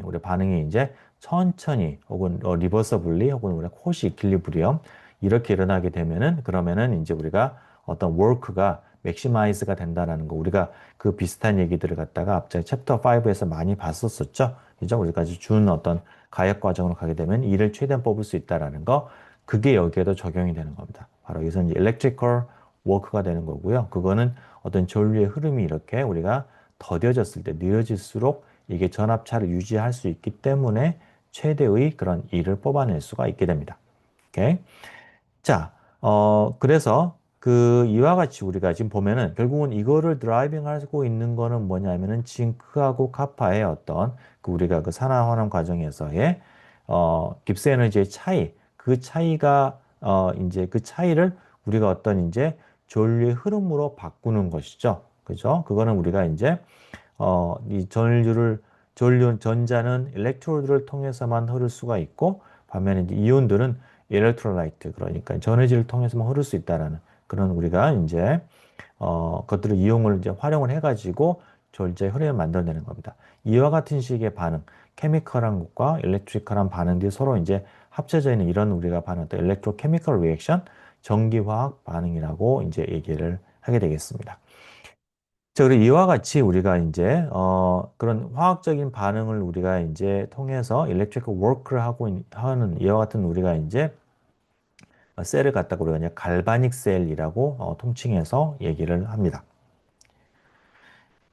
우리 반응이 이제 천천히 혹은 리버서블리 혹은 우리가 코시 이퀄리브리엄 이렇게 일어나게 되면은 그러면은 이제 우리가 어떤 워크가 맥시마이즈가 된다라는 거 우리가 그 비슷한 얘기들을 갖다가 앞전 챕터 5에서 많이 봤었었죠. 그죠? 우리까지 준 어떤 가역 과정으로 가게 되면 이를 최대한 뽑을 수 있다라는 거 그게 여기에도 적용이 되는 겁니다. 바로 여기서 이제 electrical work가 되는 거고요. 그거는 어떤 전류의 흐름이 이렇게 우리가 더뎌졌을 때 느려질수록 이게 전압차를 유지할 수 있기 때문에 최대의 그런 일을 뽑아낼 수가 있게 됩니다. 오케이. 자, 그래서 그 이와 같이 우리가 지금 보면은 결국은 이거를 드라이빙 하고 있는 거는 뭐냐면은 징크하고 카파의 어떤 그 우리가 그 산화환원 과정에서의 깁스 에너지의 차이, 그 차이가 이제 그 차이를 우리가 어떤 이제 전류의 흐름으로 바꾸는 것이죠. 그죠? 그거는 우리가 이제 이 전자는 일렉트로드를 통해서만 흐를 수가 있고 반면에 이제 이온들은 일렉트로라이트 그러니까 전해질을 통해서만 흐를 수 있다라는 그런 우리가 이제 것들을 이용을 이제 활용을 해가지고 졸자의 흐름을 만들어내는 겁니다. 이와 같은 식의 반응, 케미컬한 것과 일렉트리컬한 반응들이 서로 이제 합쳐져 있는 이런 우리가 반응, 또 일렉트로케미컬 리액션, 전기화학 반응이라고 이제 얘기를 하게 되겠습니다. 자, 그리고 이와 같이 우리가 이제, 그런 화학적인 반응을 우리가 이제 통해서 electrical work를 하는 이와 같은 우리가 이제 셀을 갖다가 우리가 이제 갈바닉 셀이라고 통칭해서 얘기를 합니다.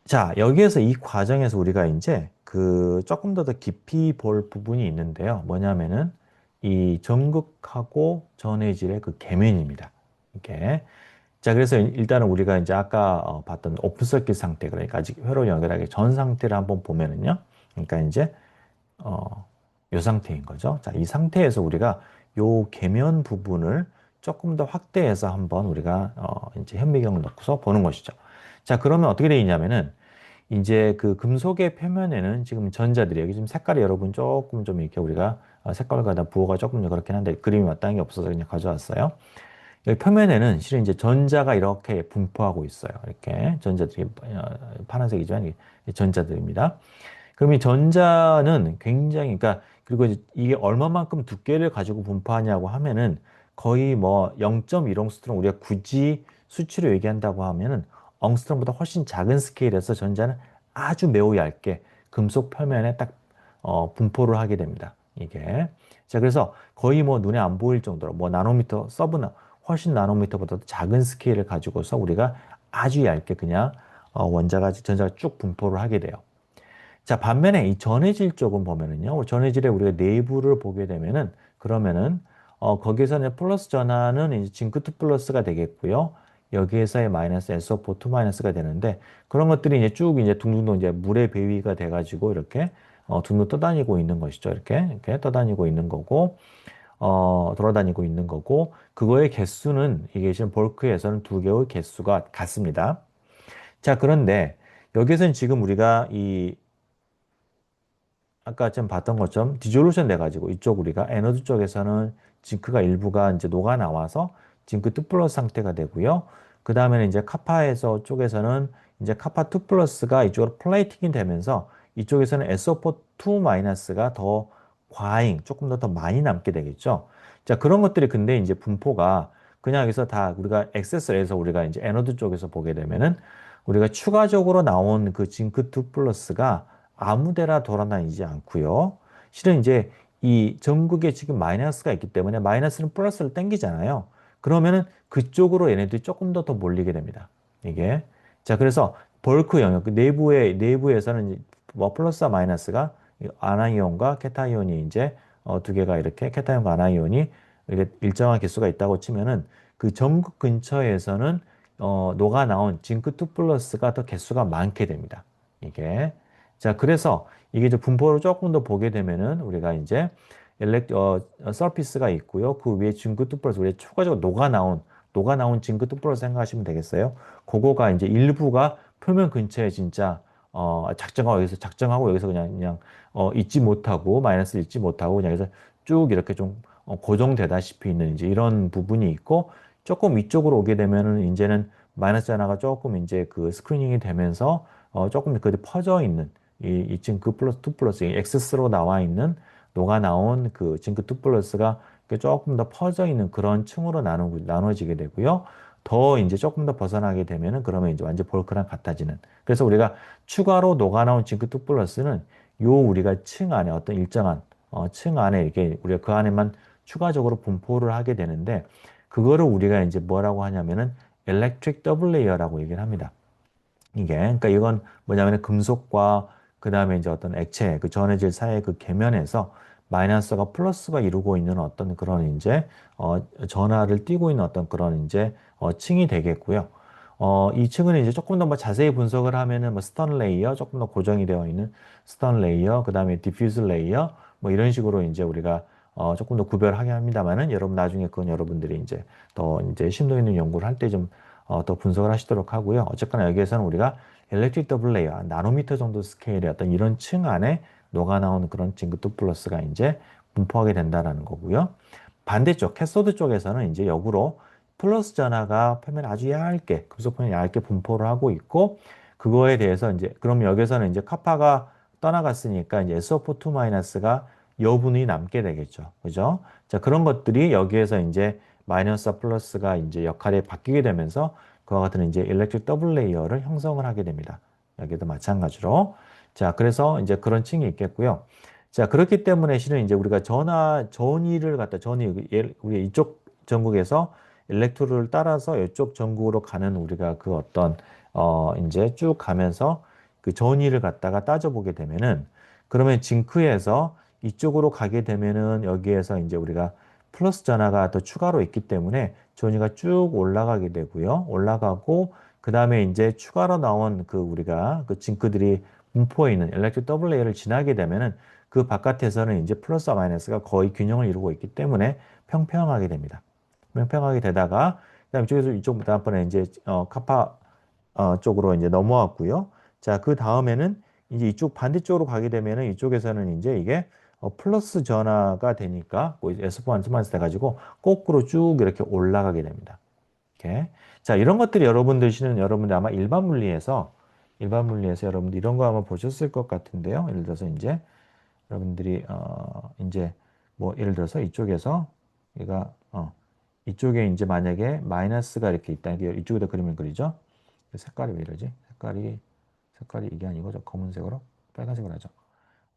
자, 여기에서 이 과정에서 우리가 이제 그 조금 더 깊이 볼 부분이 있는데요. 뭐냐면은 이 전극하고 전해질의 그 계면입니다. 이게. 자, 그래서 일단은 우리가 이제 아까 봤던 오픈 서킷 상태, 그러니까 아직 회로 연결하기 전 상태를 한번 보면은요. 그러니까 이제, 요 상태인 거죠. 자, 이 상태에서 우리가 요 계면 부분을 조금 더 확대해서 한번 우리가, 이제 현미경을 넣고서 보는 것이죠. 자, 그러면 어떻게 되냐면은, 이제 그 금속의 표면에는 지금 전자들이 여기 지금 색깔이 여러분 조금 좀 이렇게 우리가 색깔과 다 부호가 조금 그렇긴 한데 그림이 마땅한 게 없어서 그냥 가져왔어요. 여기 표면에는 실은 이제 전자가 이렇게 분포하고 있어요. 이렇게 전자들이 파란색이지만 이게 전자들입니다. 그럼 이 전자는 굉장히 그러니까 그리고 이게 얼마만큼 두께를 가지고 분포하냐고 하면은 거의 뭐 0.1옹스트롬 우리가 굳이 수치로 얘기한다고 하면은 엉스트롬보다 훨씬 작은 스케일에서 전자는 아주 매우 얇게 금속 표면에 딱 분포를 하게 됩니다. 이게 자 그래서 거의 뭐 눈에 안 보일 정도로 뭐 나노미터 서브나 훨씬 나노미터보다 작은 스케일을 가지고서 우리가 아주 얇게 그냥 전자가 쭉 분포를 하게 돼요. 자, 반면에 이 전해질 쪽은 보면은요, 전해질의 우리가 내부를 보게 되면은, 그러면은, 거기에서는 플러스 전하는 이제 징크2 플러스가 되겠고요. 여기에서의 마이너스 SO4 2 마이너스가 되는데, 그런 것들이 이제 쭉 이제 둥둥둥 이제 물의 배위가 돼가지고 이렇게, 둥둥 떠다니고 있는 것이죠. 이렇게 떠다니고 있는 거고, 돌아다니고 있는 거고, 그거의 개수는 이게 지금 볼크에서는 두 개의 개수가 같습니다. 자, 그런데 여기서는 지금 우리가 아까 좀 봤던 것처럼 디졸루션 돼가지고 이쪽 우리가 에너드 쪽에서는 징크가 일부가 이제 녹아 나와서 징크 2 플러스 상태가 되고요. 그 다음에는 이제 카파에서 쪽에서는 이제 카파 2 플러스가 이쪽으로 플레이팅이 되면서 이쪽에서는 SO4 2 마이너스가 더 과잉, 조금 더 많이 남게 되겠죠. 자, 그런 것들이 근데 이제 분포가 그냥 여기서 다 우리가 액세스를 해서 우리가 이제 에너드 쪽에서 보게 되면은 우리가 추가적으로 나온 그 징크 2 플러스가 아무 데나 돌아다니지 않고요. 실은 이제 이 전극에 지금 마이너스가 있기 때문에 마이너스는 플러스를 땡기잖아요. 그러면은 그쪽으로 얘네들이 조금 더 몰리게 됩니다. 이게. 자, 그래서 벌크 영역, 그 내부에서는 뭐 플러스와 마이너스가 아나이온과 케타이온이 이제 두 개가 이렇게 케타이온과 아나이온이 이렇게 일정한 개수가 있다고 치면은 그 전극 근처에서는 녹아 나온 징크 2 플러스가 더 개수가 많게 됩니다. 이게. 자, 그래서 이게 이제 분포를 조금 더 보게 되면은 우리가 이제 서피스가 있고요. 그 위에 징크 2 플러스 우리 추가적으로 녹아 나온 징크 2 플러스 생각하시면 되겠어요. 그거가 이제 일부가 표면 근처에 진짜 작정하고 여기서 그냥 잊지 못하고 마이너스 잊지 못하고 그냥 여기서 쭉 이렇게 좀 고정되다시피 있는 이제 이런 부분이 있고 조금 위쪽으로 오게 되면은 이제는 마이너스 하나가 조금 이제 그 스크리닝이 되면서 조금 그 퍼져 있는 이 징크 플러스 2 플러스 엑세스로 나와 있는 녹아 나온 그 징크 2 플러스가 조금 더 퍼져 있는 그런 층으로 나눠지게 되고요. 더 이제 조금 더 벗어나게 되면은 그러면 이제 완전 볼크랑 같아지는. 그래서 우리가 추가로 녹아 나온 징크 2 플러스는 요 우리가 층 안에 어떤 일정한 층 안에 이렇게 우리가 그 안에만 추가적으로 분포를 하게 되는데 그거를 우리가 이제 뭐라고 하냐면은 electric double layer라고 얘기를 합니다. 이게 그러니까 이건 뭐냐면 금속과 그 다음에 이제 어떤 액체 그 전해질 사이의 그 계면에서 마이너스가 플러스가 이루고 있는 어떤 그런 이제 전하를 띠고 있는 어떤 그런 이제 층이 되겠고요. 이 층은 이제 조금 더 뭐 자세히 분석을 하면은 뭐 스턴 레이어 조금 더 고정이 되어 있는 스턴 레이어 그 다음에 디퓨즈 레이어 뭐 이런 식으로 이제 우리가 조금 더 구별하게 합니다만은 여러분 나중에 그건 여러분들이 이제 더 이제 심도 있는 연구를 할 때 좀 더 분석을 하시도록 하고요. 어쨌거나 여기에서는 우리가 일렉트릭 더블 레이어, 나노미터 정도 스케일의 어떤 이런 층 안에 녹아 나오는 그런 징크 2 플러스가 이제 분포하게 된다라는 거고요. 반대쪽 캐소드 쪽에서는 이제 역으로 플러스 전하가 표면에 아주 얇게 금속 표면에 얇게 분포를 하고 있고 그거에 대해서 이제 그럼 여기서는 이제 카파가 떠나갔으니까 이제 SO4 2 마이너스가 여분이 남게 되겠죠. 그죠? 자, 그런 것들이 여기에서 이제 마이너스와 플러스가 이제 역할이 바뀌게 되면서 그와 같은 이제 일렉트릭 더블 레이어를 형성을 하게 됩니다. 여기도 마찬가지로. 자, 그래서 이제 그런 층이 있겠고요. 자, 그렇기 때문에 실은 이제 우리가 전위를 갖다 우리 이쪽 전국에서 일렉트로를 따라서 이쪽 전국으로 가는 우리가 그 어떤 이제 쭉 가면서 그 전위를 갖다가 따져보게 되면은 그러면 징크에서 이쪽으로 가게 되면은 여기에서 이제 우리가 플러스 전하가 더 추가로 있기 때문에 전위가 쭉 올라가게 되고요. 올라가고 그 다음에 이제 추가로 나온 그 우리가 그 징크들이 분포에 있는 일렉트릭 더블 레이어를 지나게 되면은 그 바깥에서는 이제 플러스와 마이너스가 거의 균형을 이루고 있기 때문에 평평하게 됩니다. 평평하게 되다가 그다음 이쪽에서 이쪽 다음번에 이제 카파 쪽으로 이제 넘어왔고요. 자, 그 다음에는 이제 이쪽 반대쪽으로 가게 되면은 이쪽에서는 이제 이게 플러스 전화가 되니까 S4 안트만스 돼가지고 거꾸로 쭉 이렇게 올라가게 됩니다. 이렇게. 자, 이런 것들이 여러분들 아마 일반 물리에서 여러분들 이런 거 아마 보셨을 것 같은데요. 예를 들어서 이제 여러분들이 이제 뭐 예를 들어서 이쪽에서 얘가 이쪽에 이제 만약에 마이너스가 이렇게 있다. 이쪽에다 그림을 그리죠. 색깔이 왜 이러지? 색깔이 이게 아니고 저 검은색으로 빨간색으로 하죠.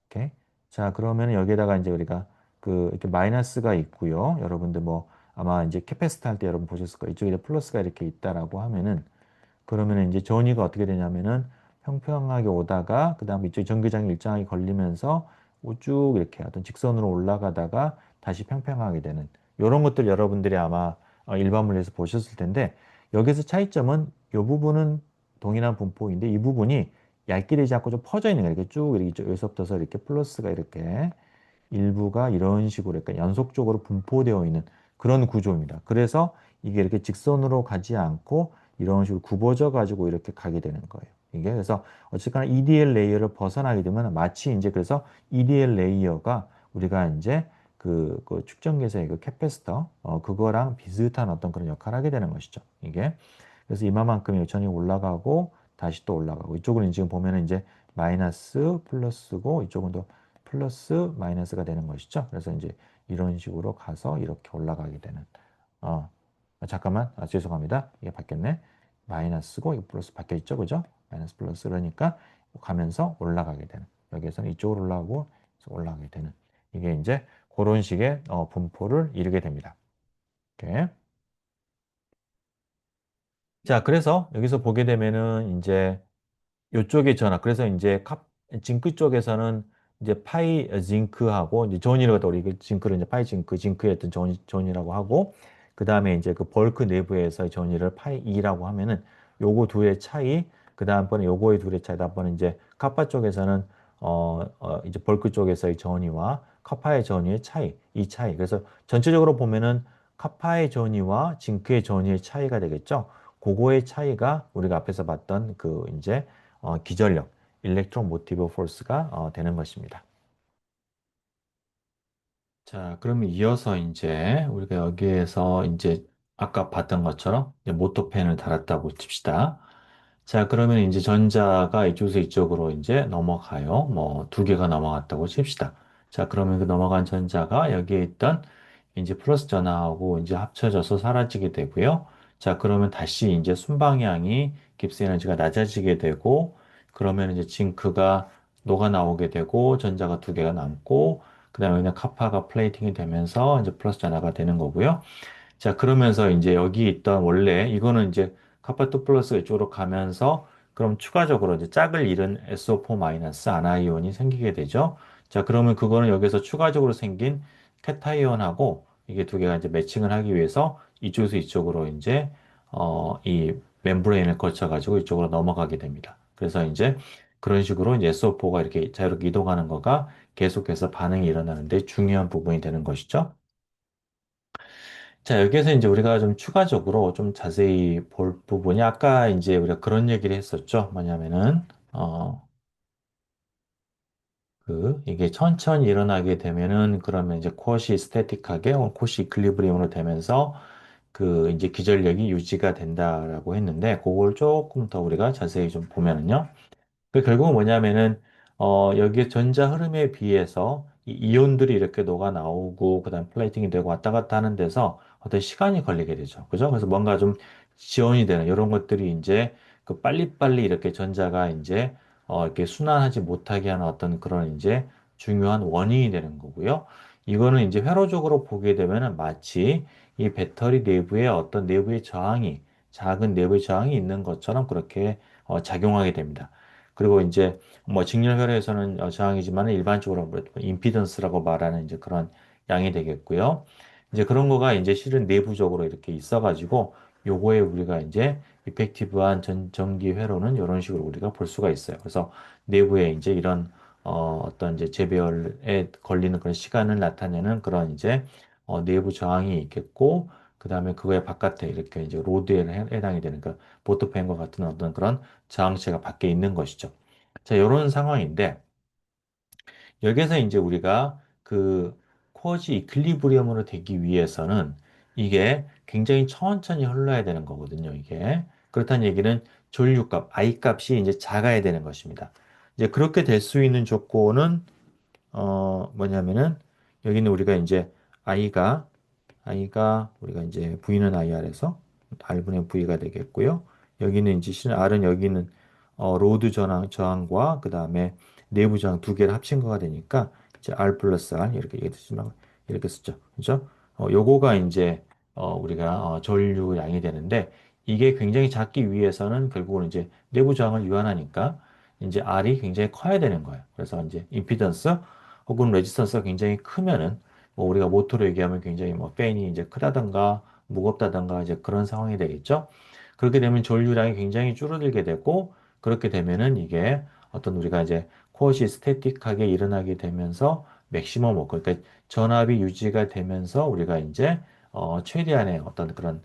오케이. 자, 그러면 여기에다가 이제 우리가 그 이렇게 마이너스가 있고요. 여러분들 뭐 아마 이제 캐패시터 할 때 여러분 보셨을 거예요. 이쪽에 플러스가 이렇게 있다라고 하면은 그러면은 이제 전위가 어떻게 되냐면은 평평하게 오다가 그다음에 이쪽 전기장이 일정하게 걸리면서 쭉 이렇게 어떤 직선으로 올라가다가 다시 평평하게 되는 이런 것들 여러분들이 아마 일반 물리에서 보셨을 텐데 여기서 차이점은 이 부분은 동일한 분포인데 이 부분이 얇게 되지 않고 좀 퍼져 있는 거예요. 이렇게 쭉 이렇게 여기서부터 이렇게 플러스가 이렇게 일부가 이런 식으로 약간 연속적으로 분포되어 있는 그런 구조입니다. 그래서 이게 이렇게 직선으로 가지 않고 이런 식으로 굽어져 가지고 이렇게 가게 되는 거예요. 이게 그래서 어쨌거나 EDL 레이어를 벗어나게 되면 마치 이제 그래서 EDL 레이어가 우리가 이제 그 축전기에서의 그 캐패시터 그거랑 비슷한 어떤 그런 역할을 하게 되는 것이죠. 이게 그래서 이만큼 여전히 올라가고 다시 또 올라가고 이쪽은 지금 보면은 이제 마이너스 플러스고 이쪽은 또 플러스 마이너스가 되는 것이죠. 그래서 이제 이런 식으로 가서 이렇게 올라가게 되는 어 잠깐만 죄송합니다. 이게 바뀌었네. 마이너스고 이거 플러스 바뀌어 있죠, 그죠? 마이너스 플러스 그러니까 가면서 올라가게 되는 여기에서는 이쪽으로 올라가고 올라가게 되는 이게 이제 그런 식의 분포를 이루게 됩니다. 이렇게. 자, 그래서 여기서 보게 되면은 이제 요쪽의 전압. 그래서 이제 징크 쪽에서는 이제 파이 징크하고 이제 존이라고 우리 그 징크를 이제 파이 징크, 징크의 어떤 존이라고 하고 그 다음에 이제 그 벌크 내부에서의 존이를 파이 E라고 하면은 요거 둘의 차이, 그 다음번에 요거의 둘의 차이, 다음번에 이제 카파 쪽에서는 이제 벌크 쪽에서의 전위와 카파의 전위의 차이, 이 차이. 그래서 전체적으로 보면은 카파의 전위와 징크의 전위의 차이가 되겠죠. 그거의 차이가 우리가 앞에서 봤던 그 이제 기전력, 일렉트론 모티브 포스가 되는 것입니다. 자, 그러면 이어서 이제 우리가 여기에서 이제 아까 봤던 것처럼 이제 모터펜을 달았다고 칩시다. 자, 그러면 이제 전자가 이쪽에서 이쪽으로 이제 넘어가요. 뭐 두 개가 넘어갔다고 칩시다. 자, 그러면 그 넘어간 전자가 여기에 있던 이제 플러스 전하고 이제 합쳐져서 사라지게 되고요. 자, 그러면 다시 이제 순방향이 깁스 에너지가 낮아지게 되고, 그러면 이제 징크가 녹아 나오게 되고, 전자가 두 개가 남고, 그 다음에 그냥 카파가 플레이팅이 되면서 이제 플러스 전하가 되는 거고요. 자, 그러면서 이제 여기 있던 원래 이거는 이제 카파2 플러스 이쪽으로 가면서 그럼 추가적으로 이제 짝을 잃은 SO4 마이너스 아나이온이 생기게 되죠. 자, 그러면 그거는 여기서 추가적으로 생긴 캐타이온하고 이게 두 개가 이제 매칭을 하기 위해서 이쪽에서 이쪽으로 이제 이 멤브레인을 거쳐 가지고 이쪽으로 넘어가게 됩니다. 그래서 이제 그런 식으로 이제 SO4가 이렇게 자유롭게 이동하는 거가 계속해서 반응이 일어나는데 중요한 부분이 되는 것이죠. 자, 여기에서 이제 우리가 좀 추가적으로 좀 자세히 볼 부분이 아까 이제 우리가 그런 얘기를 했었죠. 뭐냐면은, 이게 천천히 일어나게 되면은 그러면 이제 쿼시 스태틱하게 쿼시 이퀄리브리움으로 되면서 이제 기전력이 유지가 된다라고 했는데 그걸 조금 더 우리가 자세히 좀 보면은요. 결국은 뭐냐면은, 여기에 전자 흐름에 비해서 이 이온들이 이렇게 녹아 나오고, 그 다음 플레이팅이 되고 왔다 갔다 하는 데서 어떤 시간이 걸리게 되죠. 그죠? 그래서 뭔가 좀 지연이 되는 이런 것들이 이제 그 빨리빨리 이렇게 전자가 이제, 이렇게 순환하지 못하게 하는 어떤 그런 이제 중요한 원인이 되는 거고요. 이거는 이제 회로적으로 보게 되면은 마치 이 배터리 내부에 어떤 내부의 저항이, 작은 내부의 저항이 있는 것처럼 그렇게 작용하게 됩니다. 그리고 이제 뭐 직렬혈에서는 저항이지만 일반적으로 뭐 임피던스라고 말하는 이제 그런 양이 되겠고요. 이제 그런 거가 이제 실은 내부적으로 이렇게 있어가지고 요거에 우리가 이제 이펙티브한 전기 회로는 이런 식으로 우리가 볼 수가 있어요. 그래서 내부에 이제 이런 어떤 이제 재배열에 걸리는 그런 시간을 나타내는 그런 이제 내부 저항이 있겠고 그다음에 그거의 바깥에 이렇게 이제 로드에 해당이 되는 그 보트펜과 같은 어떤 그런 저항체가 밖에 있는 것이죠. 자, 이런 상황인데, 여기서 이제 우리가 코어지 이퀄리브리엄으로 되기 위해서는 이게 굉장히 천천히 흘러야 되는 거거든요, 이게. 그렇다는 얘기는 전류값, I 값이 이제 작아야 되는 것입니다. 이제 그렇게 될 수 있는 조건은, 뭐냐면은, 여기는 우리가 이제 I가 우리가 이제 V는 IR에서 R분의 V가 되겠고요. 여기는 이제 실은 R은 여기는 로드 저항과 그 다음에 내부 저항 두 개를 합친 거가 되니까 이제 R 플러스 R 이렇게 쓰죠. 그죠? 요거가 이제 우리가 전류 양이 되는데 이게 굉장히 작기 위해서는 결국은 이제 내부 저항을 유한하니까 이제 R이 굉장히 커야 되는 거예요. 그래서 이제 임피던스 혹은 레지스턴스가 굉장히 크면은 뭐 우리가 모터로 얘기하면 굉장히 뭐 팬이 이제 크다던가 무겁다던가 이제 그런 상황이 되겠죠. 그렇게 되면 전류량이 굉장히 줄어들게 되고 그렇게 되면은 이게 어떤 우리가 이제 쿼시 스태틱하게 일어나게 되면서 맥시멈 워크 그러니까 전압이 유지가 되면서 우리가 이제 최대한의 어떤 그런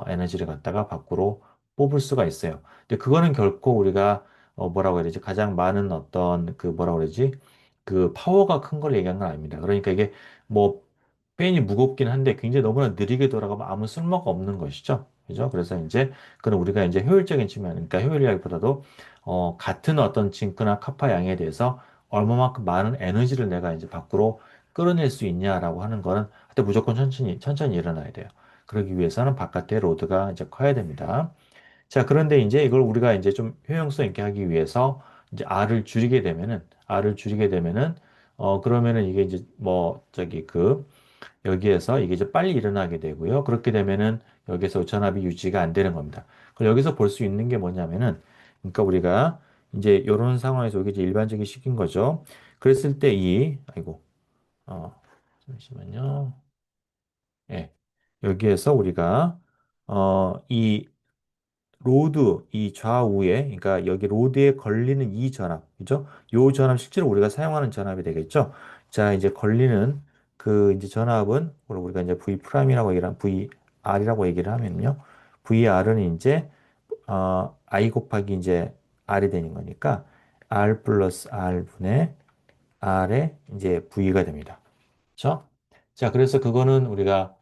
에너지를 갖다가 밖으로 뽑을 수가 있어요. 근데 그거는 결코 우리가 뭐라고 해야 되지? 가장 많은 어떤 그 뭐라고 그러지? 그 파워가 큰 걸 얘기한 건 아닙니다. 그러니까 이게 뭐 페인이 무겁긴 한데 굉장히 너무나 느리게 돌아가면 아무 쓸모가 없는 것이죠. 그죠? 그래서 이제 그런 우리가 이제 효율적인 측면, 그러니까 효율이라기보다도 같은 어떤 징크나 카파 양에 대해서 얼마만큼 많은 에너지를 내가 이제 밖으로 끌어낼 수 있냐라고 하는 거는 하여튼 무조건 천천히 일어나야 돼요. 그러기 위해서는 바깥에 로드가 이제 커야 됩니다. 자, 그런데 이제 이걸 우리가 이제 좀 효용성 있게 하기 위해서 이제 R을 줄이게 되면은, 그러면은 이게 이제 뭐, 저기 여기에서 이게 이제 빨리 일어나게 되고요. 그렇게 되면은 여기서 전압이 유지가 안 되는 겁니다. 그럼 여기서 볼 수 있는 게 뭐냐면은, 그러니까 우리가 이제 이런 상황에서 이게 이제 일반적인 식인 거죠. 그랬을 때 아이고, 어, 잠시만요. 예. 여기에서 우리가, 이 이 좌우에, 그러니까 여기 로드에 걸리는 이 전압, 그죠? 요 전압 실제로 우리가 사용하는 전압이 되겠죠? 자, 이제 걸리는 그 이제 전압은 우리가 이제 V 프라임이라고 VR이라고 얘기를 하면요. VR은 이제 I 곱하기 이제 R이 되는 거니까 R 플러스 R 분의 R의 이제 V가 됩니다. 그렇죠? 자, 그래서 그거는 우리가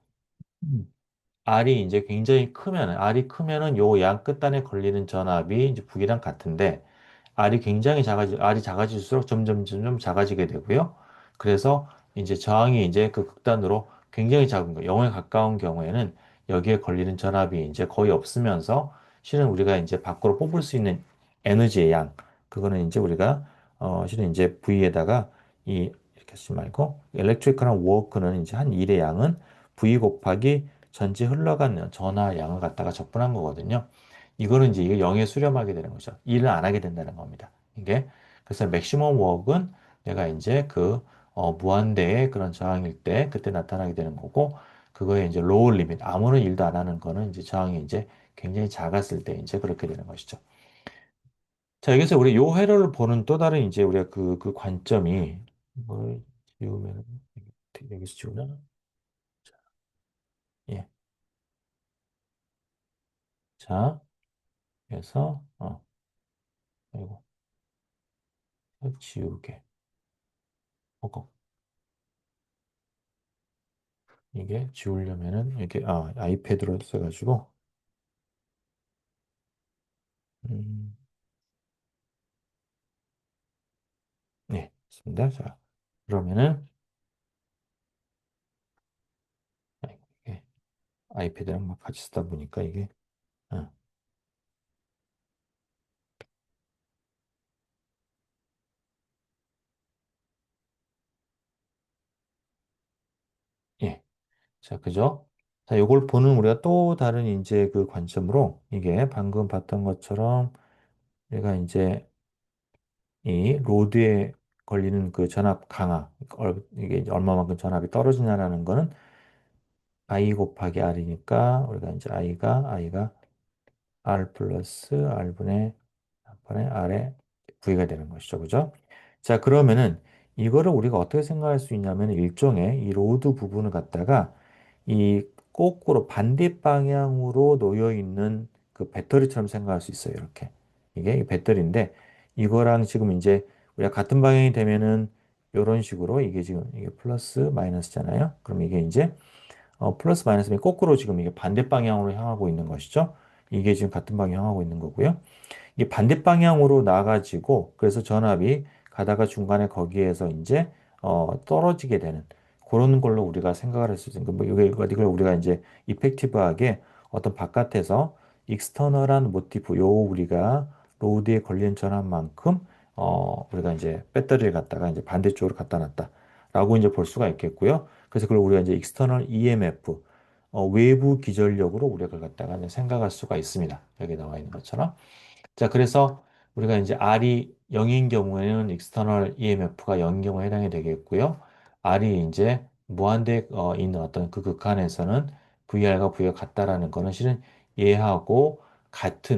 R이 이제 굉장히 R이 크면은 요 양 끝단에 걸리는 전압이 이제 북이랑 같은데, R이 작아질수록 점점 작아지게 되고요. 그래서 이제 저항이 이제 그 극단으로 굉장히 작은 거, 0에 가까운 경우에는 여기에 걸리는 전압이 이제 거의 없으면서 실은 우리가 이제 밖으로 뽑을 수 있는 에너지의 양, 그거는 이제 우리가, 실은 이제 V에다가 이렇게 하지 말고, 엘렉트리컬한 워크는 이제 한 일의 양은 V 곱하기 전체 흘러간 전하 양을 갖다가 적분한 거거든요. 이거는 이제 이게 0에 수렴하게 되는 거죠. 일을 안 하게 된다는 겁니다. 이게. 그래서 맥시멈 워크는 내가 이제 무한대의 그런 저항일 때 그때 나타나게 되는 거고, 그거에 이제 로우 리밋, 아무런 일도 안 하는 거는 이제 저항이 이제 굉장히 작았을 때 이제 그렇게 되는 것이죠. 자, 여기서 우리 요 회로를 보는 또 다른 이제 우리가 그 관점이, 이걸 지우면, 여기서 지우나? 예. 자, 그래서, 이거 지우개. 어, 이게 지우려면은 이게 아이패드로 써가지고 음, 네, 있습니다. 자, 그러면은 이게 아이패드랑 막 같이 쓰다 보니까 이게 어, 예, 자, 그죠? 자, 요걸 보는 우리가 또 다른 이제 그 관점으로 이게 방금 봤던 것처럼 내가 이제 이 로드에 걸리는 그 전압 강하, 이게 이제 얼마만큼 전압이 떨어지냐라는 거는 I 곱하기 R이니까 우리가 이제 I가 R 플러스 R분의 번에 R에 V가 되는 것이죠. 그죠? 자, 그러면은 이거를 우리가 어떻게 생각할 수 있냐면 일종의 이 로드 부분을 갖다가 이 거꾸로 반대 방향으로 놓여 있는 그 배터리처럼 생각할 수 있어요. 이렇게. 이게 이 배터리인데 이거랑 지금 이제 우리가 같은 방향이 되면은 이런 식으로 이게 지금 이게 플러스 마이너스잖아요. 그럼 이게 이제 플러스 마이너스면 거꾸로 지금 이게 반대 방향으로 향하고 있는 것이죠. 이게 지금 같은 방향 향하고 있는 거고요. 이게 반대 방향으로 나가지고 그래서 전압이 가다가 중간에 거기에서 이제 떨어지게 되는 그런 걸로 우리가 생각을 할 수 있는 거. 뭐 이걸 우리가 이제 이펙티브하게 어떤 바깥에서 익스터널한 모티프 요 우리가 로드에 걸린 전압만큼 우리가 이제 배터리를 갖다가 이제 반대쪽으로 갖다 놨다라고 이제 볼 수가 있겠고요. 그래서 그걸 우리가 이제 익스터널 EMF 외부 기전력으로 우리가 그걸 갖다가 이제 생각할 수가 있습니다. 여기 나와 있는 것처럼. 자, 그래서 우리가 이제 R이 0인 경우에는 external EMF가 0인 경우에 해당이 되겠고요. R이 이제 무한대에 있는 어떤 그 극한에서는 VR과 V가 같다라는 거는 실은 얘하고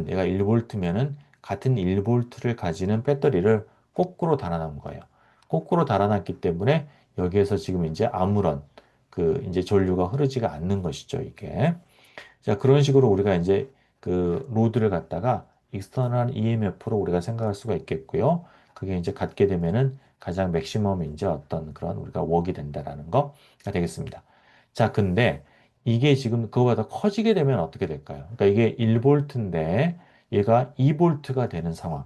얘가 1볼트면은 같은 1볼트를 가지는 배터리를 거꾸로 달아놓은 거예요. 거꾸로 달아놨기 때문에 여기에서 지금 이제 아무런 그 이제 전류가 흐르지가 않는 것이죠, 이게. 자, 그런 식으로 우리가 이제 그 로드를 갖다가 익스터널 EMF로 우리가 생각할 수가 있겠고요. 그게 이제 갖게 되면은 가장 맥시멈 이제 어떤 그런 우리가 웍이 된다라는 거가 되겠습니다. 자, 근데 이게 지금 그거보다 커지게 되면 어떻게 될까요? 그러니까 이게 1볼트인데 얘가 2볼트가 되는 상황.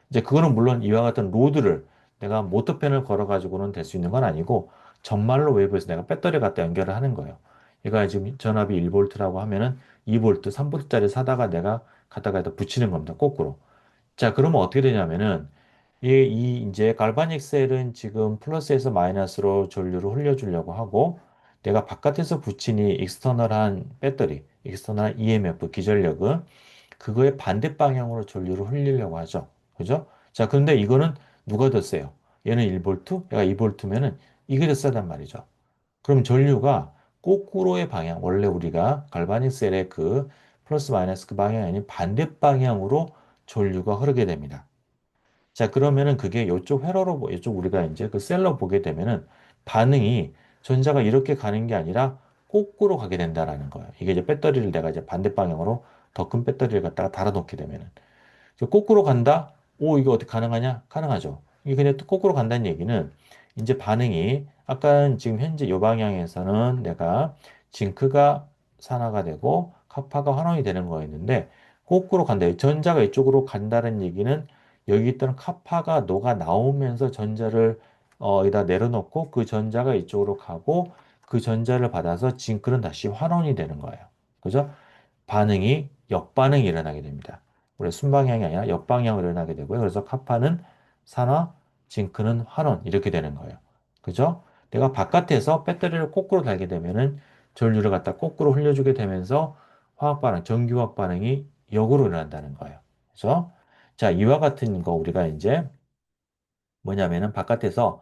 이제 그거는 물론 이와 같은 로드를 내가 모터팬을 걸어가지고는 될 수 있는 건 아니고 정말로 외부에서 내가 배터리 갖다 연결을 하는 거예요. 얘가 지금 전압이 1볼트라고 하면은 2볼트, 3볼트짜리 사다가 내가 갖다가 붙이는 겁니다. 거꾸로. 자, 그러면 어떻게 되냐면은 이 이제 갈바닉 셀은 지금 플러스에서 마이너스로 전류를 흘려주려고 하고 내가 바깥에서 붙인 이 익스터널한 배터리, 익스터널 EMF 기전력은 그거의 반대 방향으로 전류를 흘리려고 하죠. 그죠? 자, 그런데 이거는 누가 더 세요? 얘는 1볼트, 얘가 2볼트면은 이게 더 세단 말이죠. 그럼 전류가 거꾸로의 방향, 원래 우리가 갈바닉 셀의 그 플러스 마이너스 그 방향이 아닌 반대 방향으로 전류가 흐르게 됩니다. 자, 그러면은 그게 이쪽 회로로, 이쪽 우리가 이제 그 셀로 보게 되면은 반응이 전자가 이렇게 가는 게 아니라 거꾸로 가게 된다라는 거예요. 이게 이제 배터리를 내가 이제 반대 방향으로 더 큰 배터리를 갖다가 달아놓게 되면은. 거꾸로 간다? 오, 이게 어떻게 가능하냐? 가능하죠. 이게 근데 또 거꾸로 간다는 얘기는 이제 반응이 아까 지금 현재 이 방향에서는 내가 징크가 산화가 되고 카파가 환원이 되는 거였는데 거꾸로 간다. 전자가 이쪽으로 간다는 얘기는 여기 있던 카파가 녹아 나오면서 전자를 여기다 내려놓고 그 전자가 이쪽으로 가고 그 전자를 받아서 징크는 다시 환원이 되는 거예요. 그죠? 반응이 역반응이 일어나게 됩니다. 원래 순방향이 아니라 역방향으로 일어나게 되고요. 그래서 카파는 산화, 징크는 환원 이렇게 되는 거예요. 그죠? 내가 바깥에서 배터리를 거꾸로 달게 되면은 전류를 갖다 거꾸로 흘려주게 되면서 화학 반응, 전기화학 반응이 역으로 일어난다는 거예요. 그죠? 자, 이와 같은 거 우리가 이제 뭐냐면은 바깥에서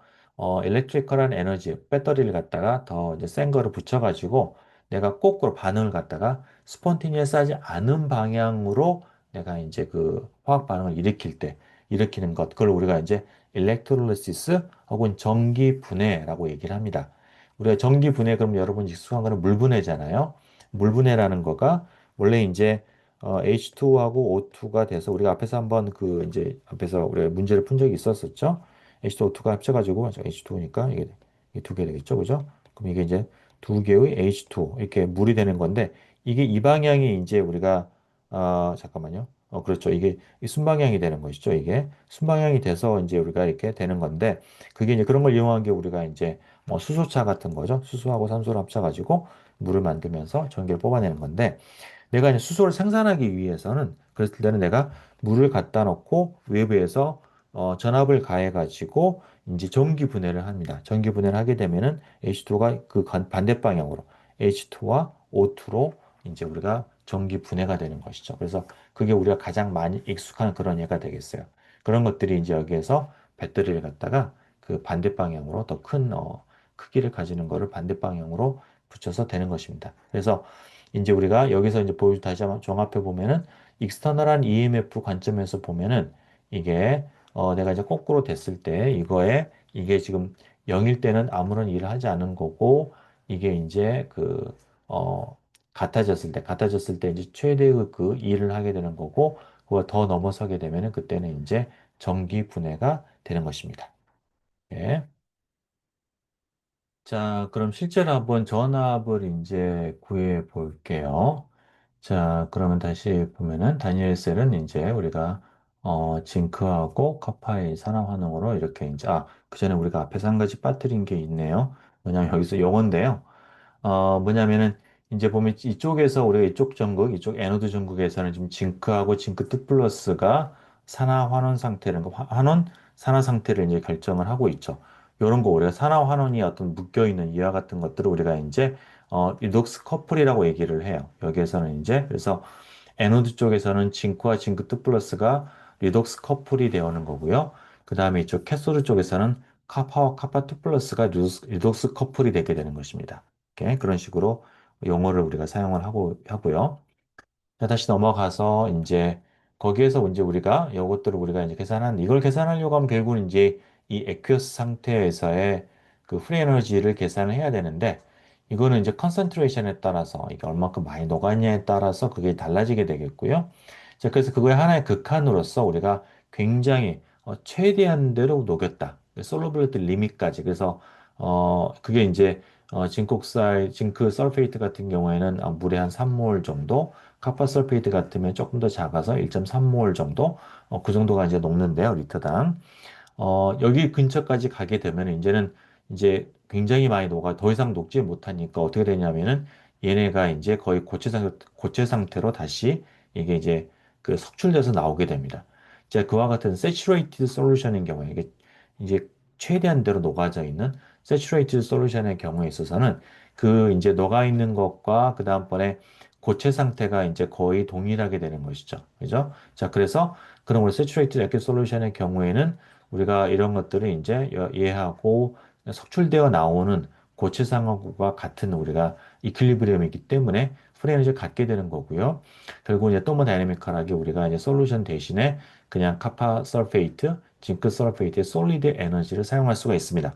일렉트리컬한 에너지 배터리를 갖다가 더 이제 센 거를 붙여가지고 내가 거꾸로 반응을 갖다가 스폰티니어스하지 않은 방향으로 내가 이제 그 화학 반응을 일으킬 때 일으키는 것 그걸 우리가 이제 일렉트롤리시스 혹은 전기 분해라고 얘기를 합니다. 우리가 전기 분해 그럼 여러분 익숙한 거는 물 분해잖아요. 물 분해라는 거가 원래 이제 H2하고 O2가 돼서 우리가 앞에서 한번 그 이제 앞에서 우리가 문제를 푼 적이 있었었죠. H2O2가 합쳐가지고 H2O니까 이게 두 개 되겠죠, 그죠? 그럼 이게 이제 두 개의 H2O 이렇게 물이 되는 건데 이게 이 방향이 이제 우리가 잠깐만요. 그렇죠. 이게 이 순방향이 되는 것이죠. 이게 순방향이 돼서 이제 우리가 이렇게 되는 건데 그게 이제 그런 걸 이용한 게 우리가 이제 뭐 수소차 같은 거죠. 수소하고 산소를 합쳐가지고 물을 만들면서 전기를 뽑아내는 건데 내가 이제 수소를 생산하기 위해서는 그랬을 때는 내가 물을 갖다 놓고 외부에서 전압을 가해 가지고 이제 전기 분해를 합니다. 전기 분해를 하게 되면은 H2가 그 반대 방향으로 H2와 O2로 이제 우리가 전기 분해가 되는 것이죠. 그래서 그게 우리가 가장 많이 익숙한 그런 예가 되겠어요. 그런 것들이 이제 여기에서 배터리를 갖다가 그 반대 방향으로 더 큰 크기를 가지는 거를 반대 방향으로 붙여서 되는 것입니다. 그래서 이제 우리가 여기서 이제 다시 한번 종합해 보면은 익스터널한 EMF 관점에서 보면은 이게 내가 이제 거꾸로 됐을 때 이거에 이게 지금 0일 때는 아무런 일을 하지 않은 거고 이게 이제 같아졌을 때 이제 최대의 그 일을 하게 되는 거고 그거 더 넘어서게 되면은 그때는 이제 전기 분해가 되는 것입니다. 예. 자, 그럼 실제로 한번 전압을 이제 구해 볼게요. 자, 그러면 다시 보면은 다니엘 셀은 이제 우리가 징크하고 카파의 산화 반응으로 이렇게 이제 그 전에 우리가 앞에서 한 가지 빠뜨린 게 있네요. 왜냐면 여기서 용어인데요. 뭐냐면은 이제 보면 이쪽에서 우리가 이쪽 전극, 이쪽 애노드 전극에서는 지금 징크하고 징크 2 플러스가 산화 환원 상태를 환원 산화 상태를 이제 결정을 하고 있죠. 이런 거 우리가 산화 환원이 어떤 묶여 있는 이와 같은 것들을 우리가 이제 리독스 커플이라고 얘기를 해요. 여기에서는 이제 그래서 애노드 쪽에서는 징크와 징크 2 플러스가 리독스 커플이 되어오는 거고요. 그 다음에 이쪽 캐소드 쪽에서는 카파와 카파 2 플러스가 리독스 커플이 되게 되는 것입니다. 이렇게 그런 식으로 용어를 우리가 사용을 하고요. 자, 다시 넘어가서 이제 거기에서 이제 우리가 이것들을 우리가 이제 이걸 계산하려고 하면 결국은 이제 이 액큐어스 상태에서의 그 프리 에너지를 계산을 해야 되는데 이거는 이제 컨센트레이션에 따라서 이게 얼마큼 많이 녹았냐에 따라서 그게 달라지게 되겠고요. 자, 그래서 그거의 하나의 극한으로서 우리가 굉장히 최대한대로 녹였다. 솔루빌리티 리밋까지. 그래서 그게 이제 징크 설페이트 같은 경우에는 물의 한 3몰 정도, 카파 설페이트 같으면 조금 더 작아서 1.3몰 정도, 그 정도가 이제 녹는데요, 리터당. 여기 근처까지 가게 되면 이제는 이제 굉장히 많이 녹아 더 이상 녹지 못하니까 어떻게 되냐면은 얘네가 이제 거의 고체 상태로 다시 이게 이제 그 석출돼서 나오게 됩니다. 자, 그와 같은 saturated solution인 경우에 이게 이제 최대한대로 녹아져 있는 saturated solution의 경우에 있어서는 그 이제 녹아 있는 것과 그 다음번에 고체 상태가 이제 거의 동일하게 되는 것이죠. 그죠? 자, 그래서 그런 우리 saturated aqueous solution의 경우에는 우리가 이런 것들을 이제 이해하고 석출되어 나오는 고체 상황과 같은 우리가 이퀄리브리엄이기 때문에 프리 에너지를 갖게 되는 거고요. 결국 이제 더모다이내미컬하게 우리가 이제 솔루션 대신에 그냥 카파 설페이트, 징크 설페이트의 솔리드 에너지를 사용할 수가 있습니다.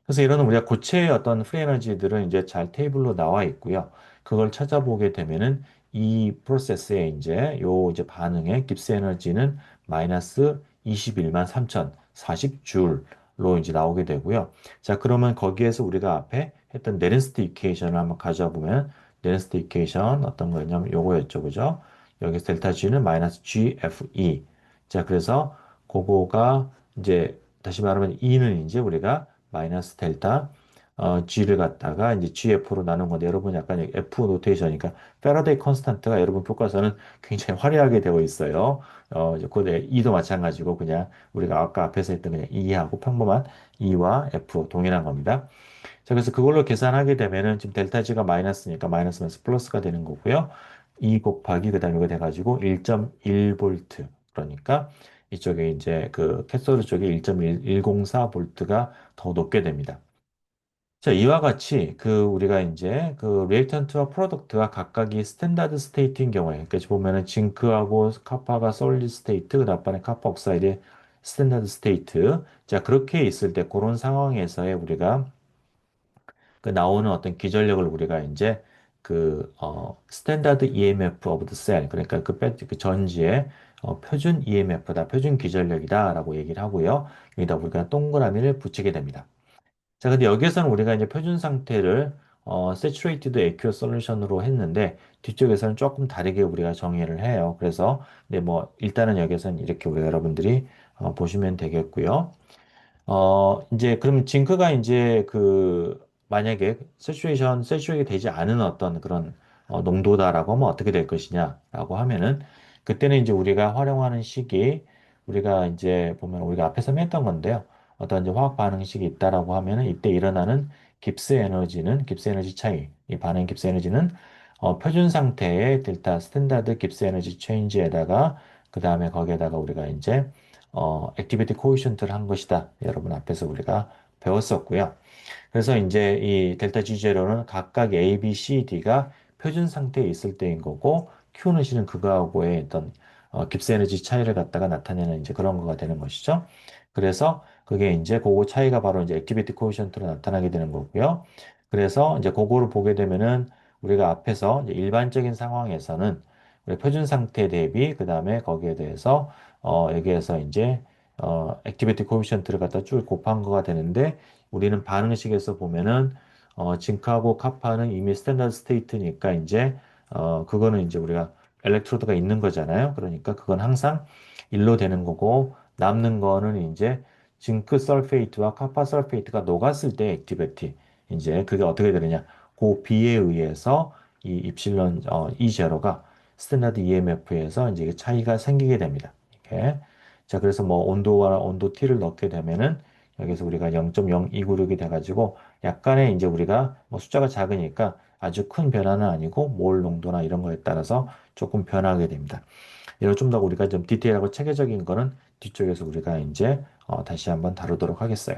그래서 이런 우리가 고체의 어떤 프리 에너지들은 이제 잘 테이블로 나와 있고요. 그걸 찾아보게 되면은 이 프로세스에 이제 요 이제 반응의 깁스 에너지는 마이너스 21만 3,040줄로 이제 나오게 되고요. 자, 그러면 거기에서 우리가 앞에 했던 네른스트 이퀘이션을 한번 가져와 보면 네른스트 이퀘이션 어떤 거였냐면 요거였죠. 그죠? 여기서 델타 G는 마이너스 GFE. 자, 그래서 그거가 이제 다시 말하면 E는 이제 우리가 마이너스 델타 G를 갖다가 이제 GF로 나눈 건데 여러분 약간 F 노테이션이니까 패러데이 컨스탄트가 여러분 교과서는 굉장히 화려하게 되어 있어요. 이제 그 E도 마찬가지고 그냥 우리가 아까 앞에서 했던 그냥 E하고 평범한 E와 F 동일한 겁니다. 자, 그래서 그걸로 계산하게 되면은 지금 델타 G가 마이너스니까 마이너스면서 플러스가 되는 거고요. 2 곱하기 그다음에 이거 돼가지고 1.1볼트 그러니까 이쪽에 이제 그 캐소드 쪽에 1.104 볼트가 더 높게 됩니다. 자, 이와 같이 그 우리가 이제 그 리액턴트와 프로덕트가 각각이 스탠다드 스테이트인 경우에, 그러니까 보면은 징크하고 카파가 솔리드 스테이트, 그다음에 카파 옥사이드의 스탠다드 스테이트. 자, 그렇게 있을 때 그런 상황에서의 우리가 그 나오는 어떤 기전력을 우리가 이제 스탠다드 EMF 오브 더 셀, 그러니까 그 전지의 표준 EMF다, 표준 기전력이다라고 얘기를 하고요. 여기다 우리가 동그라미를 붙이게 됩니다. 자, 근데 여기에서는 우리가 이제 표준 상태를 Saturated Aqueous Solution으로 했는데 뒤쪽에서는 조금 다르게 우리가 정의를 해요. 그래서 근데 뭐 일단은 여기서는 이렇게 우리 여러분들이 보시면 되겠고요. 이제 그럼 징크가 이제 만약에 세츄레이트 되지 않은 어떤 그런 농도다라고 하면 어떻게 될 것이냐라고 하면은 그때는 이제 우리가 활용하는 식이 우리가 이제 보면 우리가 앞에서 했던 건데요. 어떤 이제 화학 반응식이 있다라고 하면은 이때 일어나는 깁스 에너지 차이, 이 반응 깁스 에너지는 표준 상태의 델타 스탠다드 깁스 에너지 체인지에다가 그 다음에 거기에다가 우리가 이제 액티비티 코에피션트를 한 것이다. 여러분 앞에서 우리가 배웠었고요. 그래서 이제 이 델타 G0는 각각 A, B, C, D가 표준 상태에 있을 때인 거고 Q는 실은 그거하고의 어떤 깁스 에너지 차이를 갖다가 나타내는 이제 그런 거가 되는 것이죠. 그래서 그게 이제 그거 차이가 바로 이제 액티비티 코에피션트로 나타나게 되는 거고요. 그래서 이제 그거를 보게 되면은 우리가 앞에서 이제 일반적인 상황에서는 우리 표준 상태 대비 그다음에 거기에 대해서 여기에서 이제 액티비티 코에피션트를 갖다 쭉 곱한 거가 되는데 우리는 반응식에서 보면은 징크하고 카파는 이미 스탠다드 스테이트니까 이제 그거는 이제 우리가 엘렉트로드가 있는 거잖아요. 그러니까 그건 항상 일로 되는 거고 남는 거는 이제 징크 설페이트와 카파 설페이트가 녹았을 때 액티비티 이제 그게 어떻게 되느냐 그 비에 의해서 이 입실론 이 제로가 스탠다드 EMF에서 이제 차이가 생기게 됩니다. 이렇게. 자, 그래서 뭐 온도와 온도 T를 넣게 되면은 여기서 우리가 0.0296이 돼가지고 약간의 이제 우리가 뭐 숫자가 작으니까 아주 큰 변화는 아니고 몰 농도나 이런 거에 따라서 조금 변하게 됩니다. 이걸 좀 더 우리가 좀 디테일하고 체계적인 거는 뒤쪽에서 우리가 이제 다시 한번 다루도록 하겠어요.